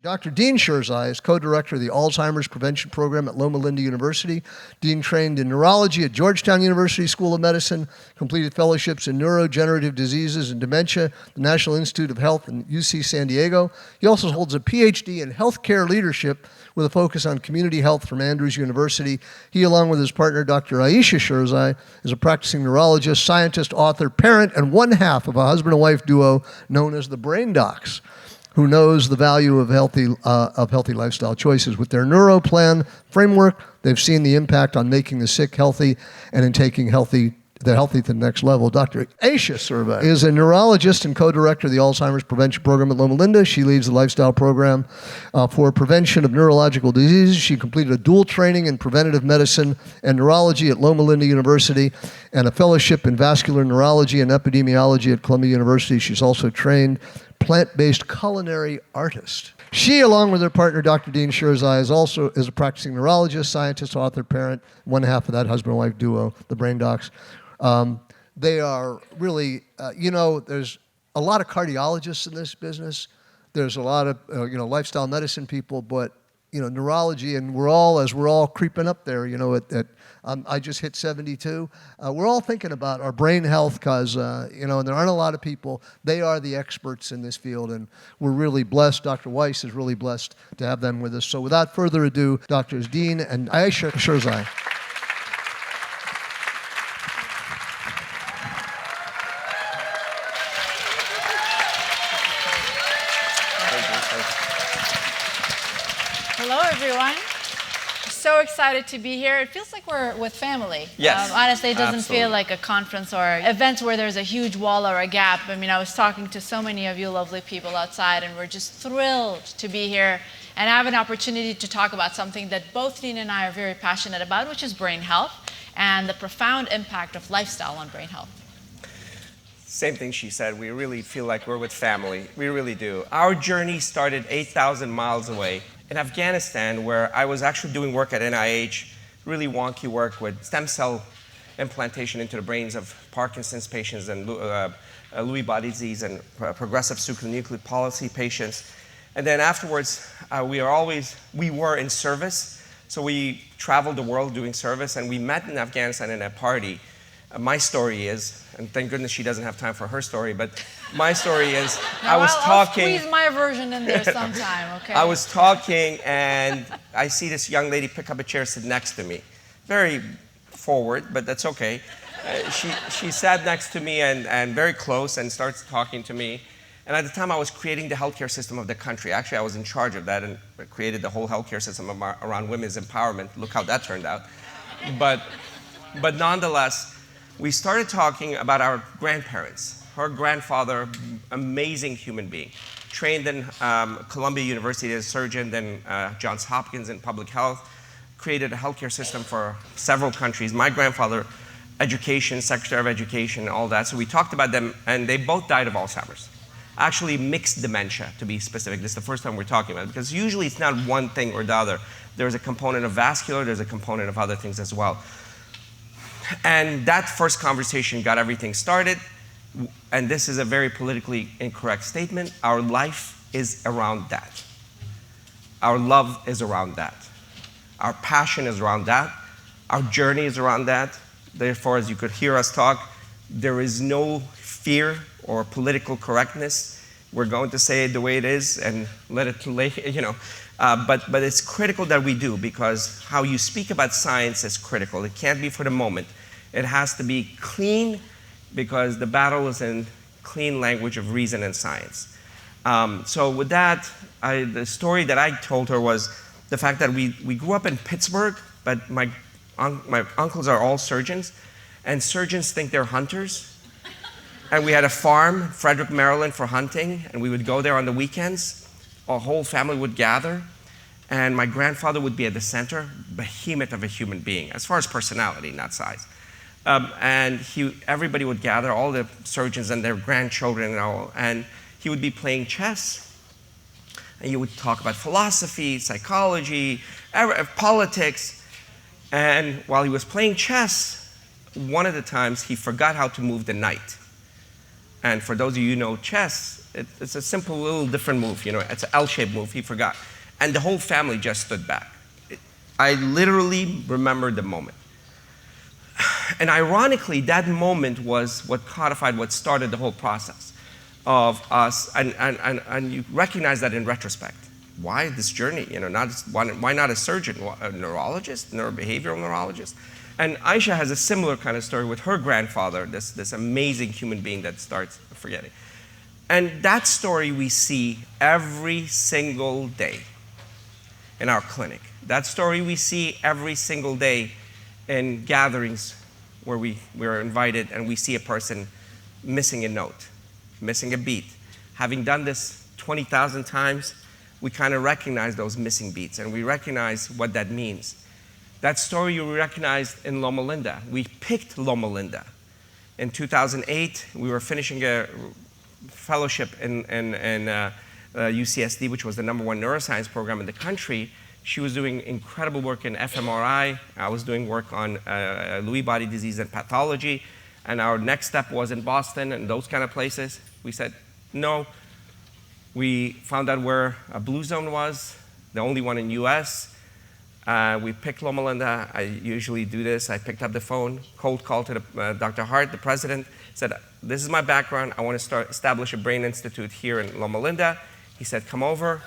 Dr. Dean Sherzai is co-director of the Alzheimer's Prevention Program at Loma Linda University. Dean trained in neurology at Georgetown University School of Medicine, completed fellowships in neurodegenerative diseases and dementia, the National Institute of Health in UC San Diego. He also holds a PhD in healthcare leadership with a focus on community health from Andrews University. He, along with his partner, Dr. Ayesha Sherzai, is a practicing neurologist, scientist, author, parent, and one half of a husband and wife duo known as the Brain Docs, who knows the value of healthy lifestyle choices. With their Neuro plan framework, they've seen the impact on making the sick healthy and in taking the healthy to the next level. Dr. Ayesha Sherzai is a neurologist and co-director of the Alzheimer's Prevention Program at Loma Linda. She leads the lifestyle program for prevention of neurological diseases. She completed a dual training in preventative medicine and neurology at Loma Linda University and a fellowship in vascular neurology and epidemiology at Columbia University. She's also trained plant-based culinary artist. She, along with her partner, Dr. Dean Sherzai, is a practicing neurologist, scientist, author, parent, one half of that husband and wife duo, the Brain Docs. They are really, there's a lot of cardiologists in this business. There's a lot of, lifestyle medicine people, but, neurology, and we're all creeping up there, I just hit 72. We're all thinking about our brain health because, and there aren't a lot of people. They are the experts in this field, and we're really blessed. Dr. Weiss is really blessed to have them with us. So without further ado, Drs. Dean and Ayesha Sherzai. Hello, everyone. So excited to be here. It feels like we're with family. Yes. Honestly, it doesn't Absolutely. feel like a conference or events where there's a huge wall or a gap. I mean, I was talking to so many of you lovely people outside, and we're just thrilled to be here and have an opportunity to talk about something that both Dean and I are very passionate about, which is brain health and the profound impact of lifestyle on brain health. Same thing she said. We really feel like we're with family. We really do. Our journey started 8,000 miles away in Afghanistan, where I was actually doing work at NIH, really wonky work with stem cell implantation into the brains of Parkinson's patients and Lewy body disease and progressive supranuclear palsy patients. And then afterwards, we were in service. So we traveled the world doing service, and we met in Afghanistan in a party. My story is, and thank goodness she doesn't have time for her story, but my story is, I'll squeeze my version in there sometime, okay? I was talking, and I see this young lady pick up a chair, sit next to me. Very forward, but that's okay. She sat next to me and very close and starts talking to me. And at the time, I was creating the healthcare system of the country. Actually, I was in charge of that and created the whole healthcare system around women's empowerment. Look how that turned out. But nonetheless, we started talking about our grandparents. Her grandfather, amazing human being, trained in Columbia University as a surgeon, then Johns Hopkins in public health, created a healthcare system for several countries. My grandfather, education, Secretary of Education, all that. So we talked about them, and they both died of Alzheimer's. Actually, mixed dementia, to be specific. This is the first time we're talking about it, because usually it's not one thing or the other. There's a component of vascular, there's a component of other things as well. And that first conversation got everything started. And this is a very politically incorrect statement. Our life is around that. Our love is around that. Our passion is around that. Our journey is around that. Therefore, as you could hear us talk, there is no fear or political correctness. We're going to say it the way it is and let it lay, but it's critical that we do, because how you speak about science is critical. It can't be for the moment. It has to be clean, because the battle is in clean language of reason and science. So with that, the story that I told her was the fact that we grew up in Pittsburgh, but my uncles are all surgeons, and surgeons think they're hunters. And we had a farm, Frederick, Maryland, for hunting, and we would go there on the weekends. Our whole family would gather, and my grandfather would be at the center, behemoth of a human being, as far as personality, not size. And everybody would gather, all the surgeons and their grandchildren and all, and he would be playing chess. And you would talk about philosophy, psychology, politics. And while he was playing chess, one of the times he forgot how to move the knight. And for those of you who know chess, It's a simple little different move, you know, it's an L-shaped move, he forgot. And the whole family just stood back. I literally remember the moment. And ironically, that moment was what codified what started the whole process of us, and you recognize that in retrospect. Why this journey? You know, why not a surgeon, a neurologist, neurobehavioral neurologist? And Ayesha has a similar kind of story with her grandfather, this amazing human being that starts forgetting. And that story we see every single day in our clinic. That story we see every single day in gatherings where we are invited and we see a person missing a note, missing a beat. Having done this 20,000 times, we kind of recognize those missing beats and we recognize what that means. That story you recognized in Loma Linda. We picked Loma Linda. In 2008, we were finishing a fellowship in UCSD, which was the #1 neuroscience program in the country. She was doing incredible work in fMRI. I was doing work on Lewy body disease and pathology. And our next step was in Boston and those kind of places. We said, no. We found out where a blue zone was, the only one in US. We picked Loma Linda. I usually do this. I picked up the phone, cold called to Dr. Hart, the president, said, this is my background. I want to establish a brain institute here in Loma Linda. He said, come over.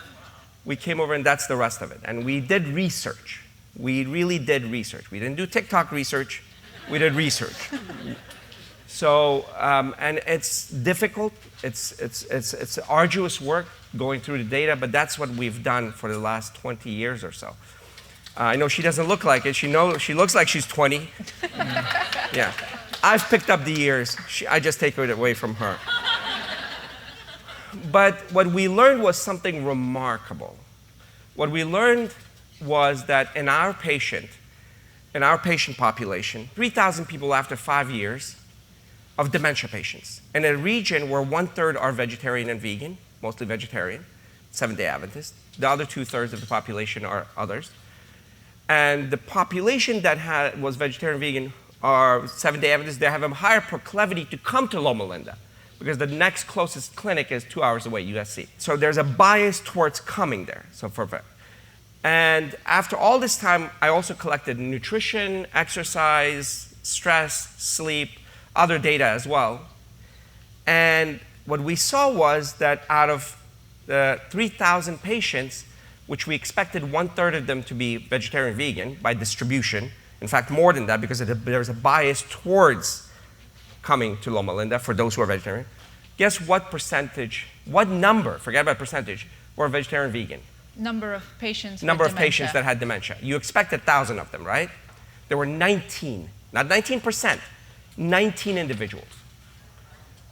We came over, and that's the rest of it. And we did research. We really did research. We didn't do TikTok research. We did research. So, and it's difficult. It's arduous work going through the data, but that's what we've done for the last 20 years or so. I know she doesn't look like it. She looks like she's 20. Yeah. I've picked up the years. I just take it away from her. But what we learned was something remarkable. What we learned was that in our patient population, 3,000 people after 5 years of dementia patients, in a region where 1/3 are vegetarian and vegan, mostly vegetarian, Seventh-day Adventists. The other 2/3 of the population are others. And the population that was vegetarian and vegan are Seventh-day Adventists. They have a higher proclivity to come to Loma Linda because the next closest clinic is 2 hours away, USC. So there's a bias towards coming there. And after all this time, I also collected nutrition, exercise, stress, sleep, other data as well. And what we saw was that out of the 3,000 patients, which we expected 1/3 of them to be vegetarian vegan by distribution, in fact more than that because there's a bias towards coming to Loma Linda for those who are vegetarian. Guess what percentage, what number, forget about percentage, were vegetarian vegan? Number of patients with Number of dementia. patients that had dementia. You expect 1,000 of them, right? There were 19, not 19%, 19 individuals.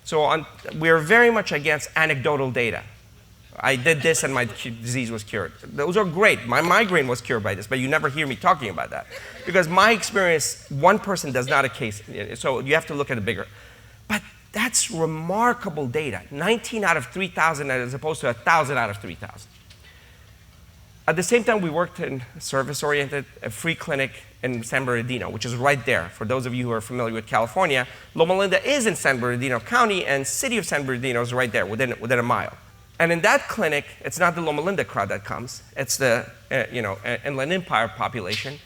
So we're very much against anecdotal data. I did this and my disease was cured. Those are great. My migraine was cured by this, but you never hear me talking about that. Because my experience, one person does not a case, so you have to look at it bigger. But that's remarkable data. 19 out of 3,000 as opposed to 1,000 out of 3,000. At the same time, we worked in service-oriented, a free clinic in San Bernardino, which is right there. For those of you who are familiar with California, Loma Linda is in San Bernardino County, and city of San Bernardino is right there, within a mile. And in that clinic, it's not the Loma Linda crowd that comes. It's the Inland Empire population.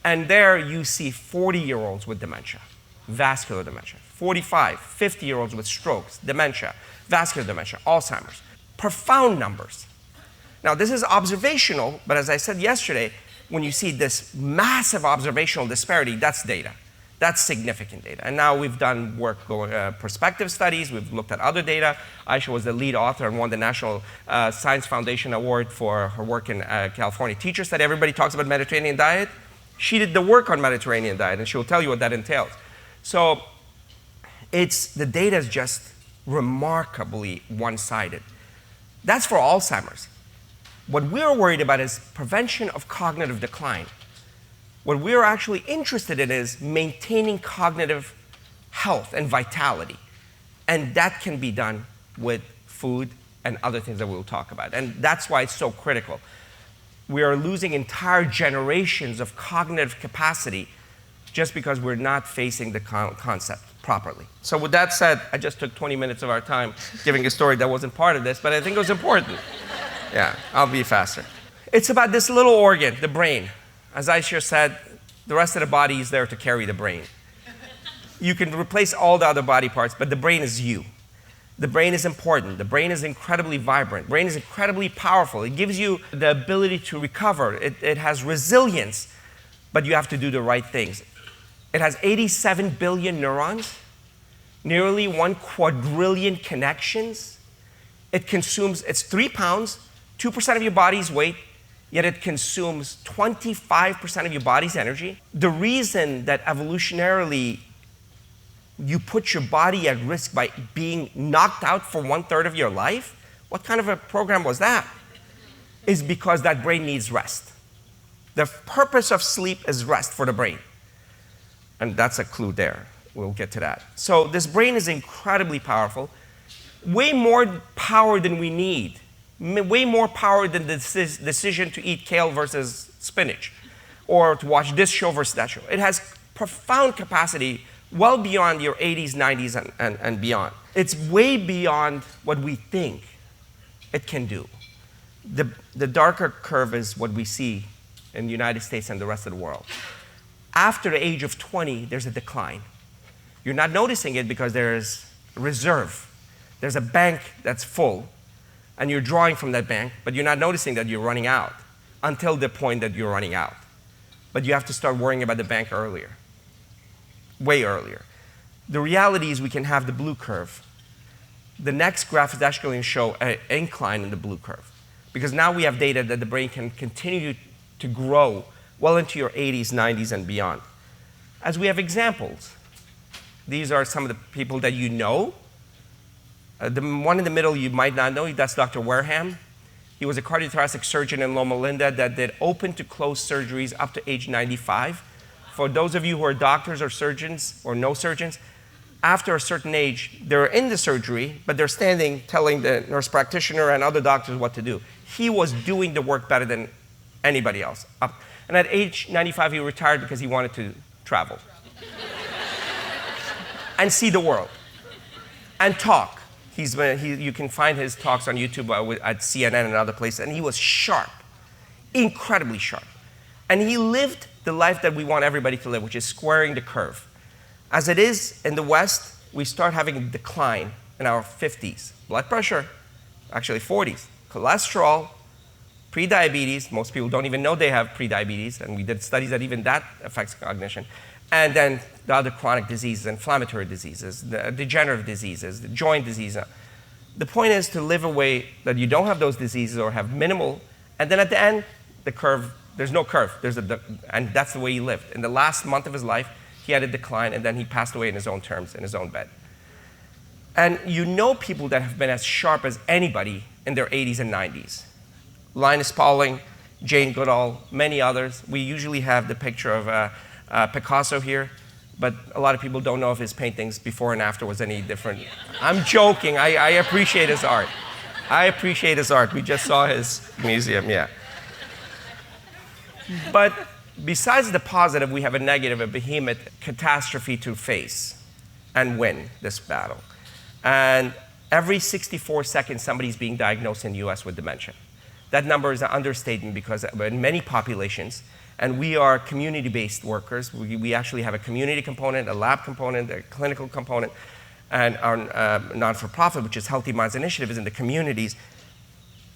And there you see 40-year-olds with dementia, vascular dementia. 45, 50-year-olds with strokes, dementia, vascular dementia, Alzheimer's. Profound numbers. Now, this is observational, but as I said yesterday, when you see this massive observational disparity, that's data. That's significant data. And now we've done work going prospective studies. We've looked at other data. Ayesha was the lead author and won the National Science Foundation Award for her work in California Teacher Study. Everybody talks about Mediterranean diet. She did the work on Mediterranean diet, and she'll tell you what that entails. So the data is just remarkably one-sided. That's for Alzheimer's. What we're worried about is prevention of cognitive decline. What we're actually interested in is maintaining cognitive health and vitality. And that can be done with food and other things that we'll talk about. And that's why it's so critical. We are losing entire generations of cognitive capacity just because we're not facing the concept properly. So with that said, I just took 20 minutes of our time giving a story that wasn't part of this, but I think it was important. Yeah, I'll be faster. It's about this little organ, the brain. As Ayesha said, the rest of the body is there to carry the brain. You can replace all the other body parts, but the brain is you. The brain is important. The brain is incredibly vibrant. The brain is incredibly powerful. It gives you the ability to recover. It has resilience, but you have to do the right things. It has 87 billion neurons, nearly 1 quadrillion connections. It's 3 pounds, 2% of your body's weight, yet it consumes 25% of your body's energy. The reason that evolutionarily you put your body at risk by being knocked out for 1/3 of your life, what kind of a program was that? Is because that brain needs rest. The purpose of sleep is rest for the brain. And that's a clue there. We'll get to that. So this brain is incredibly powerful, way more power than we need, way more power than the decision to eat kale versus spinach, or to watch this show versus that show. It has profound capacity well beyond your 80s, 90s, and beyond. It's way beyond what we think it can do. The darker curve is what we see in the United States and the rest of the world. After the age of 20, there's a decline. You're not noticing it because there's a reserve. There's a bank that's full, and you're drawing from that bank, but you're not noticing that you're running out until the point that you're running out. But you have to start worrying about the bank earlier, way earlier. The reality is we can have the blue curve. The next graph is actually going to show an incline in the blue curve, because now we have data that the brain can continue to grow well into your 80s, 90s, and beyond. As we have examples, these are some of the people that you know. The one in the middle you might not know, that's Dr. Wareham. He was a cardiothoracic surgeon in Loma Linda that did open to closed surgeries up to age 95. For those of you who are doctors or surgeons or no surgeons, after a certain age, they're in the surgery, but they're standing telling the nurse practitioner and other doctors what to do. He was doing the work better than anybody else. And at age 95, he retired because he wanted to travel and see the world and talk. You can find his talks on YouTube at CNN and other places, and he was sharp, incredibly sharp. And he lived the life that we want everybody to live, which is squaring the curve. As it is in the West, we start having a decline in our 50s. Blood pressure, actually 40s. Cholesterol, prediabetes, most people don't even know they have prediabetes, and we did studies that even that affects cognition. And then the other chronic diseases, inflammatory diseases, the degenerative diseases, the joint disease. The point is to live a way that you don't have those diseases or have minimal, and then at the end, the curve, there's no curve, and that's the way he lived. In the last month of his life, he had a decline, and then he passed away in his own terms, in his own bed. And you know people that have been as sharp as anybody in their 80s and 90s. Linus Pauling, Jane Goodall, many others. We usually have the picture of Picasso here, but a lot of people don't know if his paintings before and after was any different. I'm joking. I appreciate his art. I appreciate his art. We just saw his museum, yeah. But besides the positive, we have a negative, a behemoth catastrophe to face and win this battle. And every 64 seconds, somebody's being diagnosed in the US with dementia. That number is an understatement because in many populations, and we are community-based workers. We actually have a community component, a lab component, a clinical component, and our non-for-profit, which is Healthy Minds Initiative, is in the communities.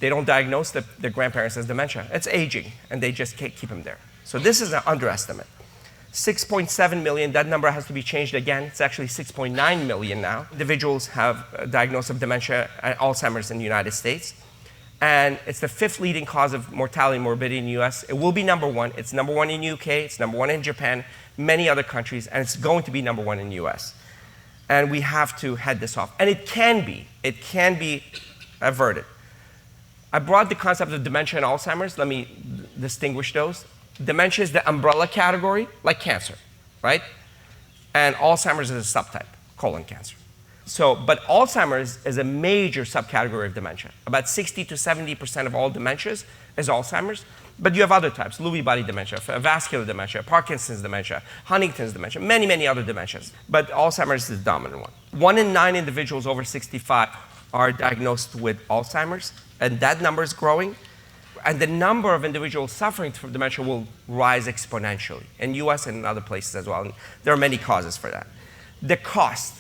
They don't diagnose their grandparents as dementia. It's aging, and they just can't keep them there. So this is an underestimate. 6.7 million, that number has to be changed again. It's actually 6.9 million now. Individuals have a diagnosis of dementia and Alzheimer's in the United States. And it's the 5th leading cause of mortality and morbidity in the US. It will be number 1. It's number 1 in the UK, it's number 1 in Japan, many other countries, and it's going to be number 1 in the US. And we have to head this off. And it can be averted. I brought the concept of dementia and Alzheimer's. Let me distinguish those. Dementia is the umbrella category, like cancer, right? And Alzheimer's is a subtype, colon cancer. But Alzheimer's is a major subcategory of dementia. About 60 to 70% of all dementias is Alzheimer's. But you have other types: Lewy body dementia, vascular dementia, Parkinson's dementia, Huntington's dementia, many, many other dementias. But Alzheimer's is the dominant one. 1 in 9 individuals over 65 are diagnosed with Alzheimer's, and that number is growing. And the number of individuals suffering from dementia will rise exponentially in US and in other places as well. And there are many causes for that. The cost.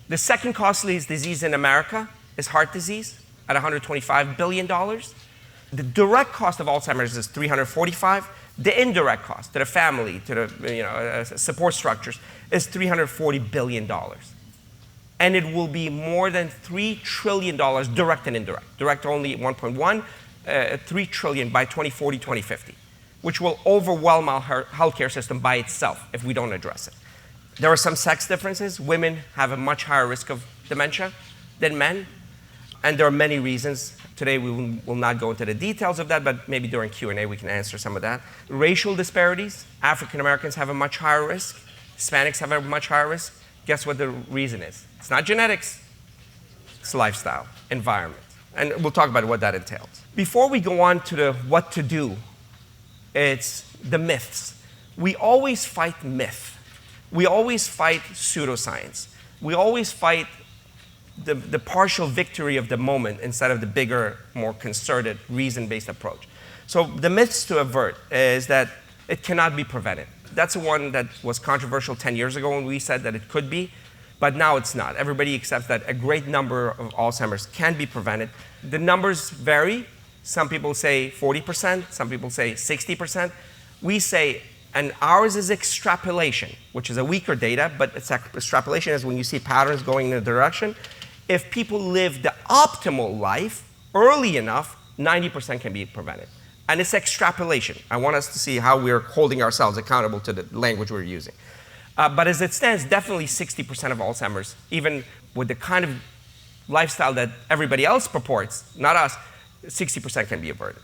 The second costliest disease in America is heart disease at $125 billion. The direct cost of Alzheimer's is $345. The indirect cost to the family, to the support structures, is $340 billion. And it will be more than $3 trillion direct and indirect. Direct only 1.1, 3 trillion by 2040, 2050, which will overwhelm our healthcare system by itself if we don't address it. There are some sex differences. Women have a much higher risk of dementia than men. And there are many reasons. Today we will not go into the details of that, but maybe during Q&A we can answer some of that. Racial disparities. African Americans have a much higher risk. Hispanics have a much higher risk. Guess what the reason is? It's not genetics. It's lifestyle, environment. And we'll talk about what that entails. Before we go on to the what to do, it's the myths. We always fight myth. We always fight pseudoscience. We always fight the partial victory of the moment instead of the bigger, more concerted, reason-based approach. So the myths to avert is that it cannot be prevented. That's the one that was controversial 10 years ago when we said that it could be, but now it's not. Everybody accepts that a great number of Alzheimer's can be prevented. The numbers vary. Some people say 40%, some people say 60%. We say, and ours is extrapolation, which is a weaker data, but it's extrapolation is when you see patterns going in a direction. If people live the optimal life early enough, 90% can be prevented. And it's extrapolation. I want us to see how we're holding ourselves accountable to the language we're using. But as it stands, definitely 60% of Alzheimer's, even with the kind of lifestyle that everybody else purports, not us, 60% can be averted.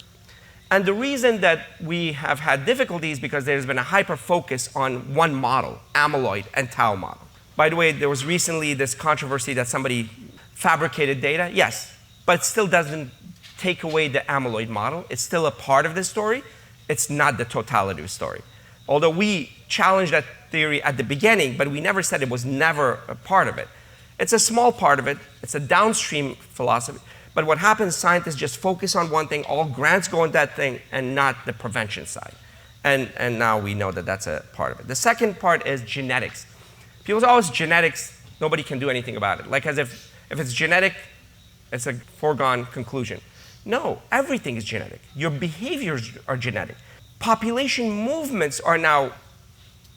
And the reason that we have had difficulties is because there's been a hyper-focus on one model, amyloid and tau model. By the way, there was recently this controversy that somebody fabricated data. Yes, but it still doesn't take away the amyloid model. It's still a part of the story. It's not the totality of the story. Although we challenged that theory at the beginning, but we never said it was never a part of it. It's a small part of it. It's a downstream philosophy. But what happens, scientists just focus on one thing, all grants go on that thing, and not the prevention side. And now we know that that's a part of it. The second part is genetics. People say, oh, it's genetics, nobody can do anything about it. Like as if it's genetic, it's a foregone conclusion. No, everything is genetic. Your behaviors are genetic. Population movements are now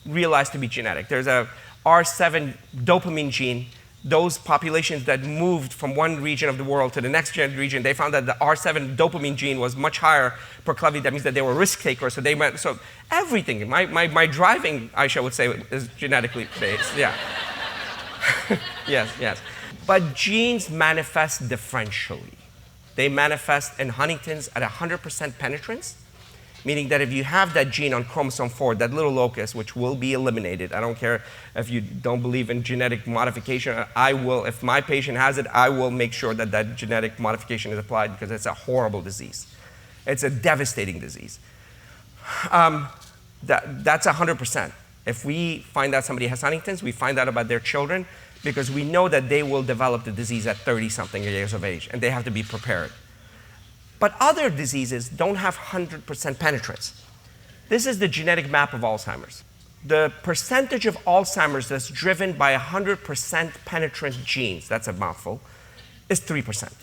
realized to be genetic. There's a R7 dopamine gene. Those populations that moved from one region of the world to the next region, they found that the R7 dopamine gene was much higher per clavity. That means that they were risk takers. So everything, my driving, Ayesha would say, is genetically based. Yeah. Yes. But genes manifest differentially. They manifest in Huntington's at 100% penetrance, meaning that if you have that gene on chromosome 4, that little locus, which will be eliminated, I don't care if you don't believe in genetic modification, I will, if my patient has it, I will make sure that that genetic modification is applied because it's a horrible disease. It's a devastating disease. That's 100%. If we find out somebody has Huntington's, we find out about their children because we know that they will develop the disease at 30-something years of age, and they have to be prepared. But other diseases don't have 100% penetrance. This is the genetic map of Alzheimer's. The percentage of Alzheimer's that's driven by 100% penetrant genes, that's a mouthful, is 3%.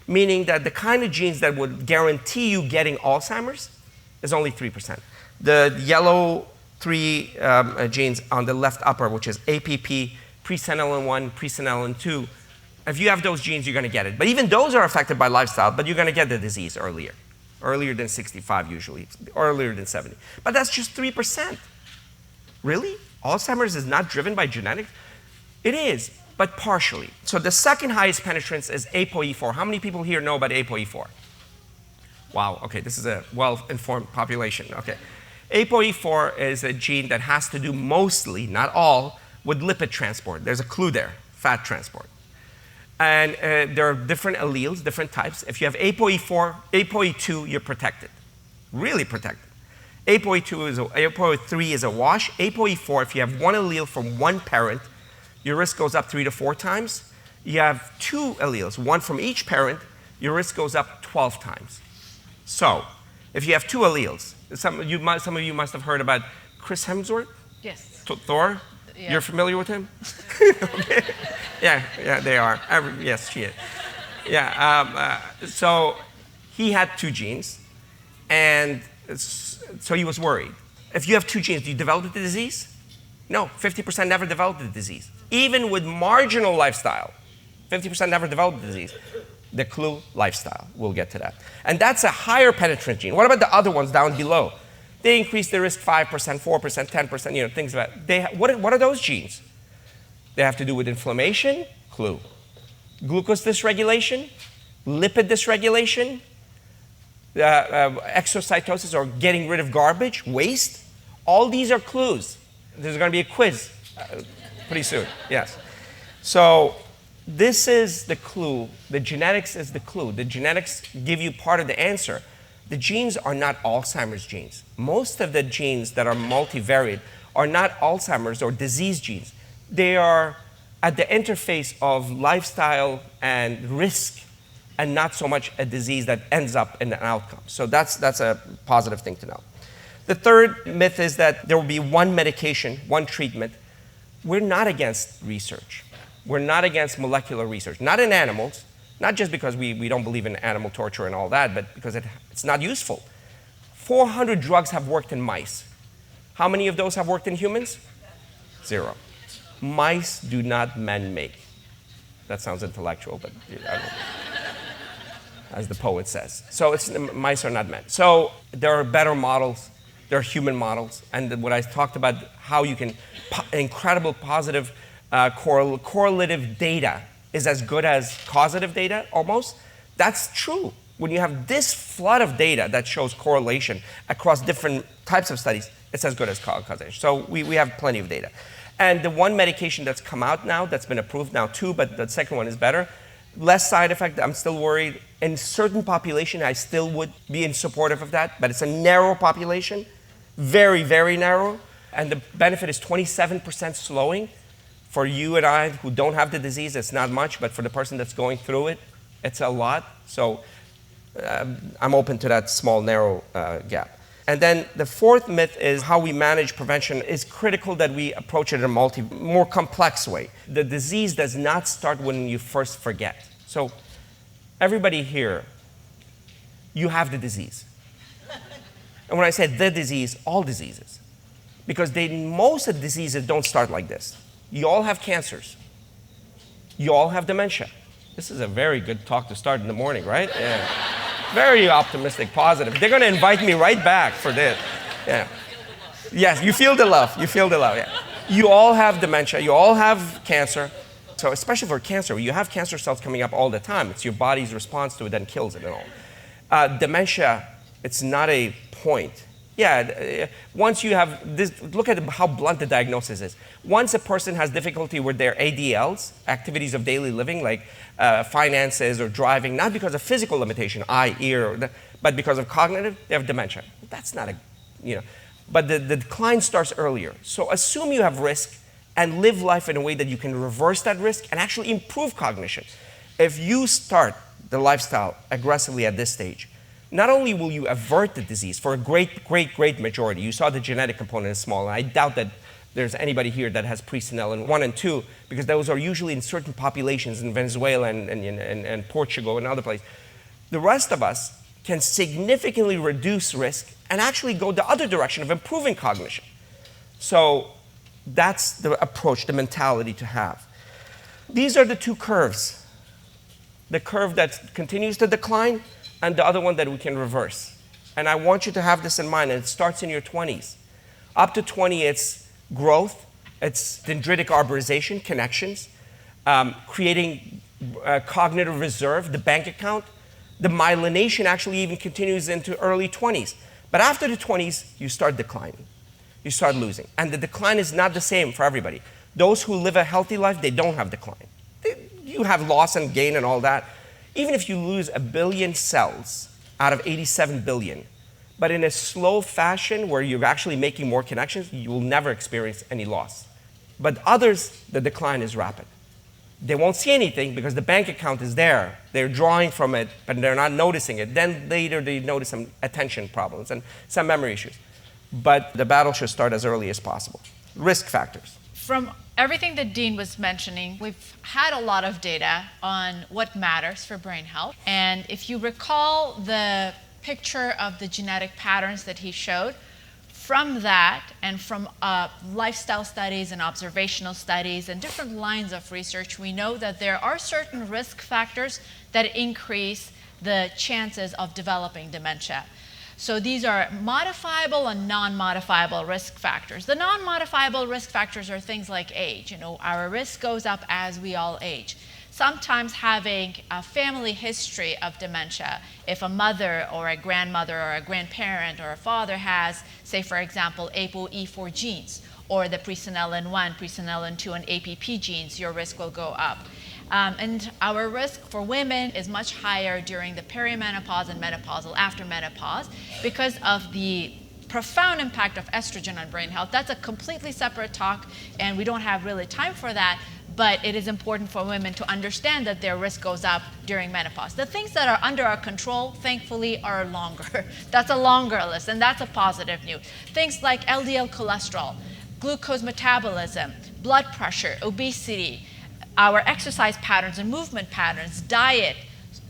Meaning that the kind of genes that would guarantee you getting Alzheimer's is only 3%. The yellow three genes on the left upper, which is APP, presenilin-1, presenilin-2, if you have those genes, you're going to get it. But even those are affected by lifestyle, but you're going to get the disease earlier than 65 usually, earlier than 70. But that's just 3%. Really? Alzheimer's is not driven by genetics? It is, but partially. So the second highest penetrance is ApoE4. How many people here know about ApoE4? Wow, okay, this is a well-informed population. Okay. ApoE4 is a gene that has to do mostly, not all, with lipid transport. There's a clue there, fat transport. And there are different alleles, different types. If you have ApoE4, ApoE2, you're protected. really protected. ApoE3 is a wash. ApoE4, if you have one allele from one parent, your risk goes up 3 to 4 times. You have 2 alleles, one from each parent, your risk goes up 12 times. So, if you have 2 alleles, some of you must have heard about Chris Hemsworth? Yes. Thor? Yeah. You're familiar with him? Okay. Yeah, they are. Yes, she is. Yeah, so he had 2 genes, and so he was worried. If you have 2 genes, do you develop the disease? No, 50% never develop the disease. Even with marginal lifestyle, 50% never develop the disease. The clue, lifestyle. We'll get to that. And that's a higher penetrant gene. What about the other ones down below? They increase the risk 5%, 4%, 10%, things like that. What are those genes? They have to do with inflammation, clue. Glucose dysregulation, lipid dysregulation, exocytosis, or getting rid of garbage, waste. All these are clues. There's going to be a quiz pretty soon, yes. So this is the clue. The genetics is the clue. The genetics give you part of the answer. The genes are not Alzheimer's genes. Most of the genes that are multivariate are not Alzheimer's or disease genes. They are at the interface of lifestyle and risk, and not so much a disease that ends up in an outcome. So that's a positive thing to know. The third myth is that there will be one medication, one treatment. We're not against research. We're not against molecular research. Not in animals, not just because we don't believe in animal torture and all that, but because it's not useful. 400 drugs have worked in mice. How many of those have worked in humans? 0. Mice do not men make. That sounds intellectual, but I don't know. As the poet says. So mice are not men. So there are better models. There are human models. And what I talked about, how you can, incredible positive correlative data is as good as causative data, almost. That's true. When you have this flood of data that shows correlation across different types of studies, it's as good as causation. So we have plenty of data. And the one medication that's come out now, that's been approved now 2, but the second one is better, less side effect. I'm still worried. In certain population, I still would be in supportive of that, but it's a narrow population, very, very narrow. And the benefit is 27% slowing. For you and I who don't have the disease, it's not much, but for the person that's going through it, it's a lot. So I'm open to that small, narrow gap. And then the fourth myth is how we manage prevention is critical that we approach it in a more complex way. The disease does not start when you first forget. So everybody here, you have the disease. And when I say the disease, all diseases. Because most of the diseases don't start like this. You all have cancers. You all have dementia. This is a very good talk to start in the morning, right? Yeah. Very optimistic, positive. They're going to invite me right back for this. Yeah. Yes, you feel the love. You feel the love, yeah. You all have dementia. You all have cancer. So especially for cancer, you have cancer cells coming up all the time. It's your body's response to it that kills it and all. Dementia, it's not a point. Yeah, once you have this, look at how blunt the diagnosis is. Once a person has difficulty with their ADLs, activities of daily living, like finances or driving, not because of physical limitation, eye, ear, but because of cognitive, they have dementia. That's not but the decline starts earlier. So assume you have risk and live life in a way that you can reverse that risk and actually improve cognition. If you start the lifestyle aggressively at this stage, not only will you avert the disease for a great, great, great majority. You saw the genetic component is small, and I doubt that there's anybody here that has presenilin 1 and 2, because those are usually in certain populations in Venezuela and Portugal and other places. The rest of us can significantly reduce risk and actually go the other direction of improving cognition. So that's the approach, the mentality to have. These are the 2 curves. The curve that continues to decline, and the other one that we can reverse. And I want you to have this in mind, and it starts in your 20s. Up to 20, it's growth, it's dendritic arborization, connections, creating cognitive reserve, the bank account. The myelination actually even continues into early 20s. But after the 20s, you start declining. You start losing. And the decline is not the same for everybody. Those who live a healthy life, they don't have decline. You have loss and gain and all that. Even if you lose 1 billion cells out of 87 billion, but in a slow fashion where you're actually making more connections, you will never experience any loss. But others, the decline is rapid. They won't see anything because the bank account is there. They're drawing from it, but they're not noticing it. Then later they notice some attention problems and some memory issues. But the battle should start as early as possible. Risk factors. From everything that Dean was mentioning, we've had a lot of data on what matters for brain health. And if you recall the picture of the genetic patterns that he showed, from that and from lifestyle studies and observational studies and different lines of research, we know that there are certain risk factors that increase the chances of developing dementia. So these are modifiable and non-modifiable risk factors. The non-modifiable risk factors are things like age. Our risk goes up as we all age. Sometimes having a family history of dementia, if a mother or a grandmother or a grandparent or a father has, say for example, ApoE4 genes, or the presenilin 1, presenilin 2, and APP genes, your risk will go up. And our risk for women is much higher during the perimenopause and menopausal after menopause because of the profound impact of estrogen on brain health. That's a completely separate talk, and we don't have really time for that. But it is important for women to understand that their risk goes up during menopause. The things that are under our control, thankfully, are longer. That's a longer list, and that's a positive news. Things like LDL cholesterol, glucose metabolism, blood pressure, obesity, our exercise patterns and movement patterns, diet,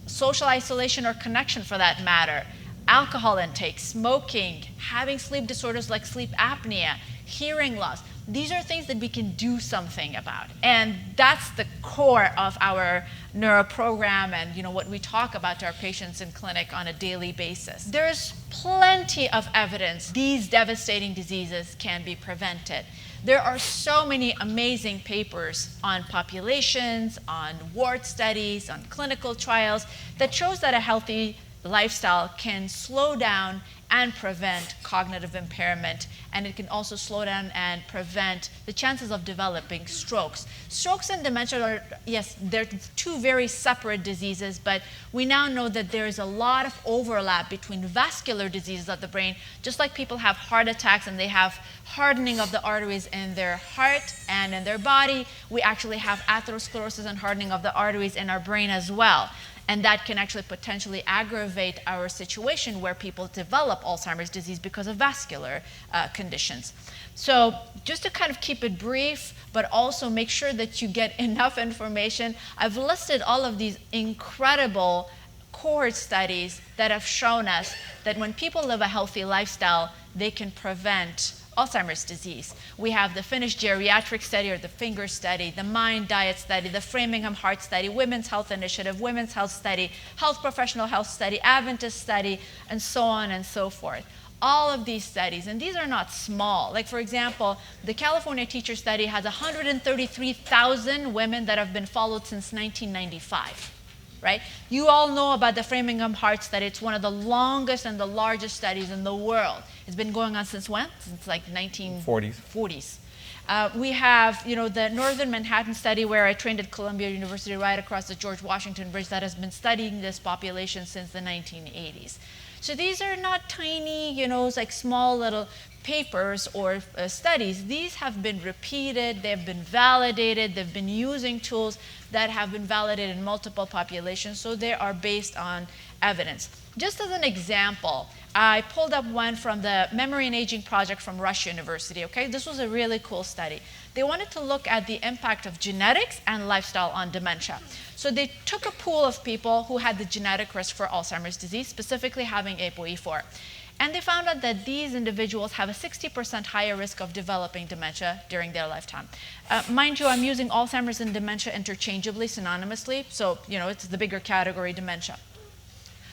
social isolation or connection for that matter, alcohol intake, smoking, having sleep disorders like sleep apnea, hearing loss. These are things that we can do something about. And that's the core of our Neuro program and what we talk about to our patients in clinic on a daily basis. There's plenty of evidence these devastating diseases can be prevented. There are so many amazing papers on populations, on ward studies, on clinical trials that shows that a healthy lifestyle can slow down and prevent cognitive impairment, and it can also slow down and prevent the chances of developing strokes. Strokes and dementia are, yes, they're two very separate diseases, but we now know that there is a lot of overlap between vascular diseases of the brain. Just like people have heart attacks and they have hardening of the arteries in their heart and in their body, we actually have atherosclerosis and hardening of the arteries in our brain as well. And that can actually potentially aggravate our situation where people develop Alzheimer's disease because of vascular conditions. So just to kind of keep it brief, but also make sure that you get enough information, I've listed all of these incredible cohort studies that have shown us that when people live a healthy lifestyle, they can prevent Alzheimer's disease. We have the Finnish geriatric study or the finger study, the Mind diet study, the Framingham Heart study, Women's Health Initiative, Women's Health study, Health Professional Health study, Adventist study, and so on and so forth. All of these studies, and these are not small. Like for example, the California Teacher Study has 133,000 women that have been followed since 1995. Right? You all know about the Framingham Heart Study. It's one of the longest and the largest studies in the world. It's been going on since when? Since like 1940s. We have, the Northern Manhattan Study where I trained at Columbia University right across the George Washington Bridge that has been studying this population since the 1980s. So these are not tiny, like small little papers or studies. These have been repeated, they've been validated, they've been using tools that have been validated in multiple populations, so they are based on evidence. Just as an example, I pulled up one from the Memory and Aging Project from Rush University, okay? This was a really cool study. They wanted to look at the impact of genetics and lifestyle on dementia. So they took a pool of people who had the genetic risk for Alzheimer's disease, specifically having ApoE4. And they found out that these individuals have a 60% higher risk of developing dementia during their lifetime. Mind you, I'm using Alzheimer's and dementia interchangeably, synonymously, so it's the bigger category, dementia.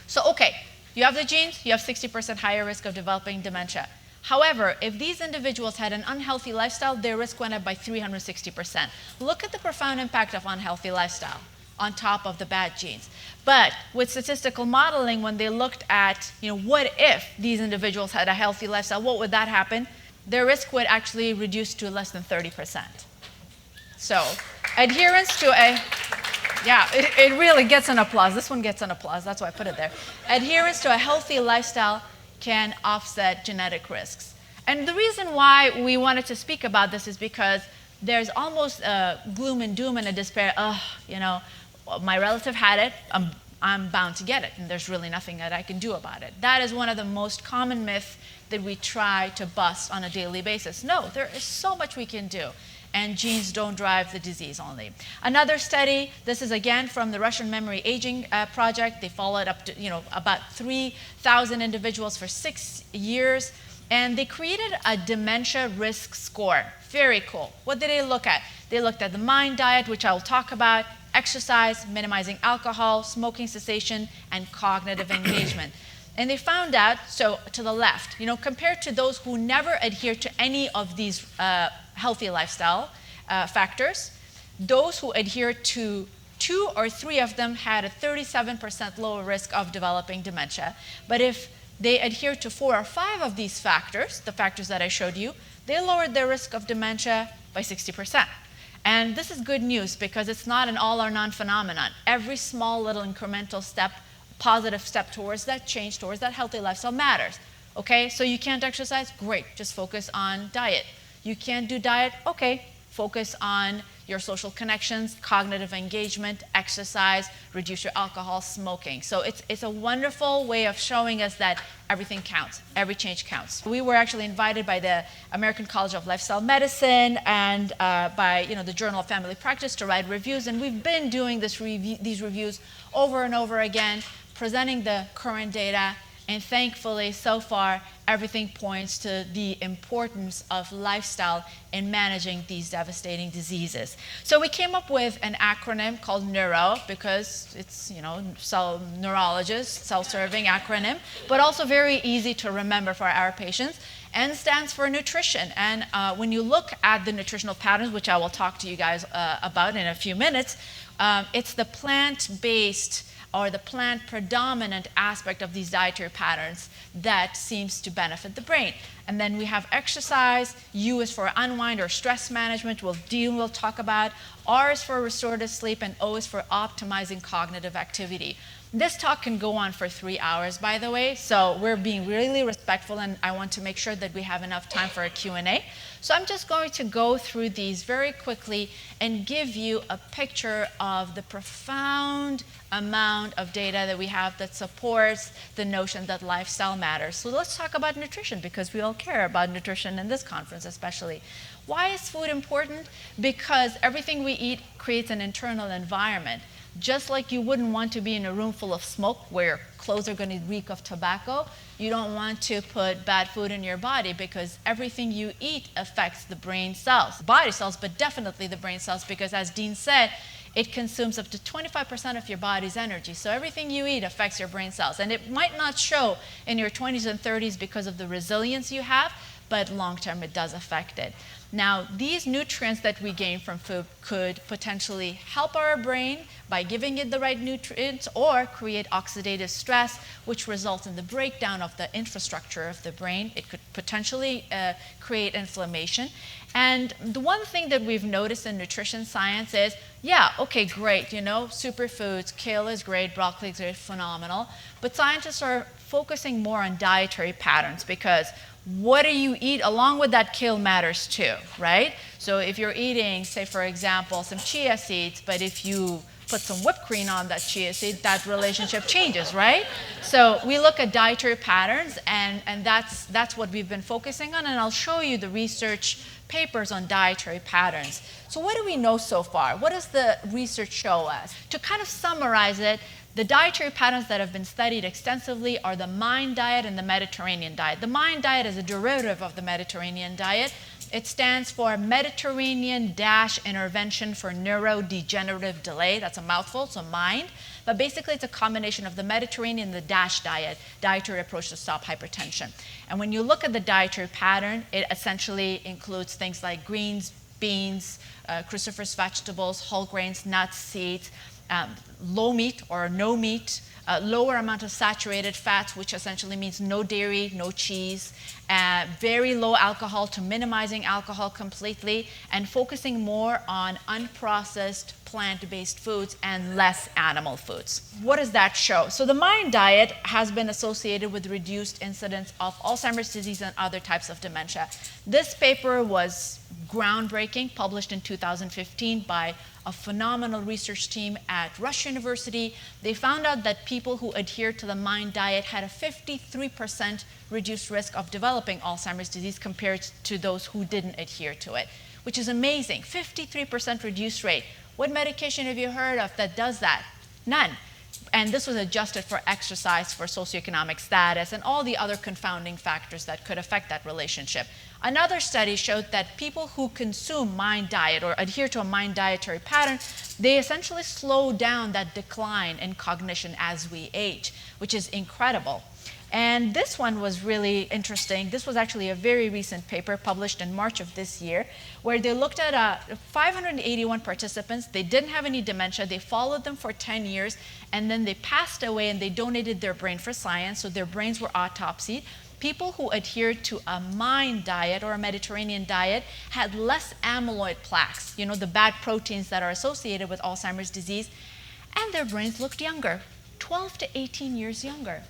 So okay, you have the genes, you have 60% higher risk of developing dementia. However, if these individuals had an unhealthy lifestyle, their risk went up by 360%. Look at the profound impact of unhealthy lifestyle on top of the bad genes. But with statistical modeling, when they looked at, what if these individuals had a healthy lifestyle, what would that happen? Their risk would actually reduce to less than 30%. So adherence to it really gets an applause. This one gets an applause, that's why I put it there. Adherence to a healthy lifestyle can offset genetic risks. And the reason why we wanted to speak about this is because there's almost a gloom and doom and a despair. My relative had it, I'm bound to get it, and there's really nothing that I can do about it. That is one of the most common myths that we try to bust on a daily basis. No, there is so much we can do, and genes don't drive the disease only. Another study, this is again from the Russian Memory Aging Project. They followed up to, about 3,000 individuals for 6 years, and they created a dementia risk score. Very cool. What did they look at? They looked at the mind diet, which I will talk about, exercise, minimizing alcohol, smoking cessation, and cognitive engagement. And they found out, so to the left, compared to those who never adhere to any of these healthy lifestyle factors, those who adhere to 2 or 3 of them had a 37% lower risk of developing dementia. But if they adhere to 4 or 5 of these factors, the factors that I showed you, they lowered their risk of dementia by 60%. And this is good news because it's not an all or none phenomenon. Every small little incremental step, positive step towards that change, towards that healthy lifestyle matters. Okay, so you can't exercise? Great, just focus on diet. You can't do diet? Okay, focus on your social connections, cognitive engagement, exercise, reduce your alcohol, smoking. So it's a wonderful way of showing us that everything counts, every change counts. We were actually invited by the American College of Lifestyle Medicine and by the Journal of Family Practice to write reviews, and we've been doing these reviews over and over again, presenting the current data, and thankfully, so far, everything points to the importance of lifestyle in managing these devastating diseases. So we came up with an acronym called Neuro because it's, neurologist, self-serving acronym, but also very easy to remember for our patients. N stands for nutrition. And when you look at the nutritional patterns, which I will talk to you guys about in a few minutes, it's the plant-based or the plant predominant aspect of these dietary patterns that seems to benefit the brain. And then we have exercise. U is for unwind or stress management, we'll talk about. R is for restorative sleep, and O is for optimizing cognitive activity. This talk can go on for 3 hours, by the way, so we're being really respectful, and I want to make sure that we have enough time for a Q&A. So I'm just going to go through these very quickly and give you a picture of the profound amount of data that we have that supports the notion that lifestyle matters. So let's talk about nutrition, because we all care about nutrition in this conference especially. Why is food important? Because everything we eat creates an internal environment. Just like you wouldn't want to be in a room full of smoke where your clothes are going to reek of tobacco, you don't want to put bad food in your body because everything you eat affects the brain cells, body cells, but definitely the brain cells, because as Dean said, it consumes up to 25% of your body's energy. So everything you eat affects your brain cells. And it might not show in your 20s and 30s because of the resilience you have, but long term it does affect it. Now, these nutrients that we gain from food could potentially help our brain by giving it the right nutrients, or create oxidative stress, which results in the breakdown of the infrastructure of the brain. It could potentially create inflammation. And the one thing that we've noticed in nutrition science is, yeah, okay, great, superfoods, kale is great, broccoli is great, phenomenal. But scientists are focusing more on dietary patterns, because what do you eat along with that kale matters too, right? So if you're eating, say for example, some chia seeds, but if you put some whipped cream on that chia seed, that relationship changes, right? So we look at dietary patterns, and that's what we've been focusing on, and I'll show you the research papers on dietary patterns. So what do we know so far? What does the research show us? To kind of summarize it, the dietary patterns that have been studied extensively are the Mind diet and the Mediterranean diet. The Mind diet is a derivative of the Mediterranean diet. It stands for Mediterranean-Intervention for Neurodegenerative Delay. That's a mouthful, so Mind. But basically, it's a combination of the Mediterranean and the DASH diet, dietary approach to stop hypertension. And when you look at the dietary pattern, it essentially includes things like greens, beans, cruciferous vegetables, whole grains, nuts, seeds, low meat or no meat, lower amount of saturated fats, which essentially means no dairy, no cheese, very low alcohol to minimizing alcohol completely, and focusing more on unprocessed plant-based foods and less animal foods. What does that show? So the Mind diet has been associated with reduced incidence of Alzheimer's disease and other types of dementia. This paper was groundbreaking, published in 2015 by a phenomenal research team at Rush University. They found out that people who adhered to the Mind diet had a 53% reduced risk of developing Alzheimer's disease compared to those who didn't adhere to it, which is amazing. 53% reduced rate. What medication have you heard of that does that? None. And this was adjusted for exercise, for socioeconomic status, and all the other confounding factors that could affect that relationship. Another study showed that people who consume Mind diet or adhere to a Mind dietary pattern, they essentially slow down that decline in cognition as we age, which is incredible. And this one was really interesting. This was actually a very recent paper published in March of this year, where they looked at 581 participants. They didn't have any dementia. They followed them for 10 years, and then they passed away, and they donated their brain for science, so their brains were autopsied. People who adhered to a Mind diet or a Mediterranean diet had less amyloid plaques, you know, the bad proteins that are associated with Alzheimer's disease, and their brains looked younger, 12 to 18 years younger.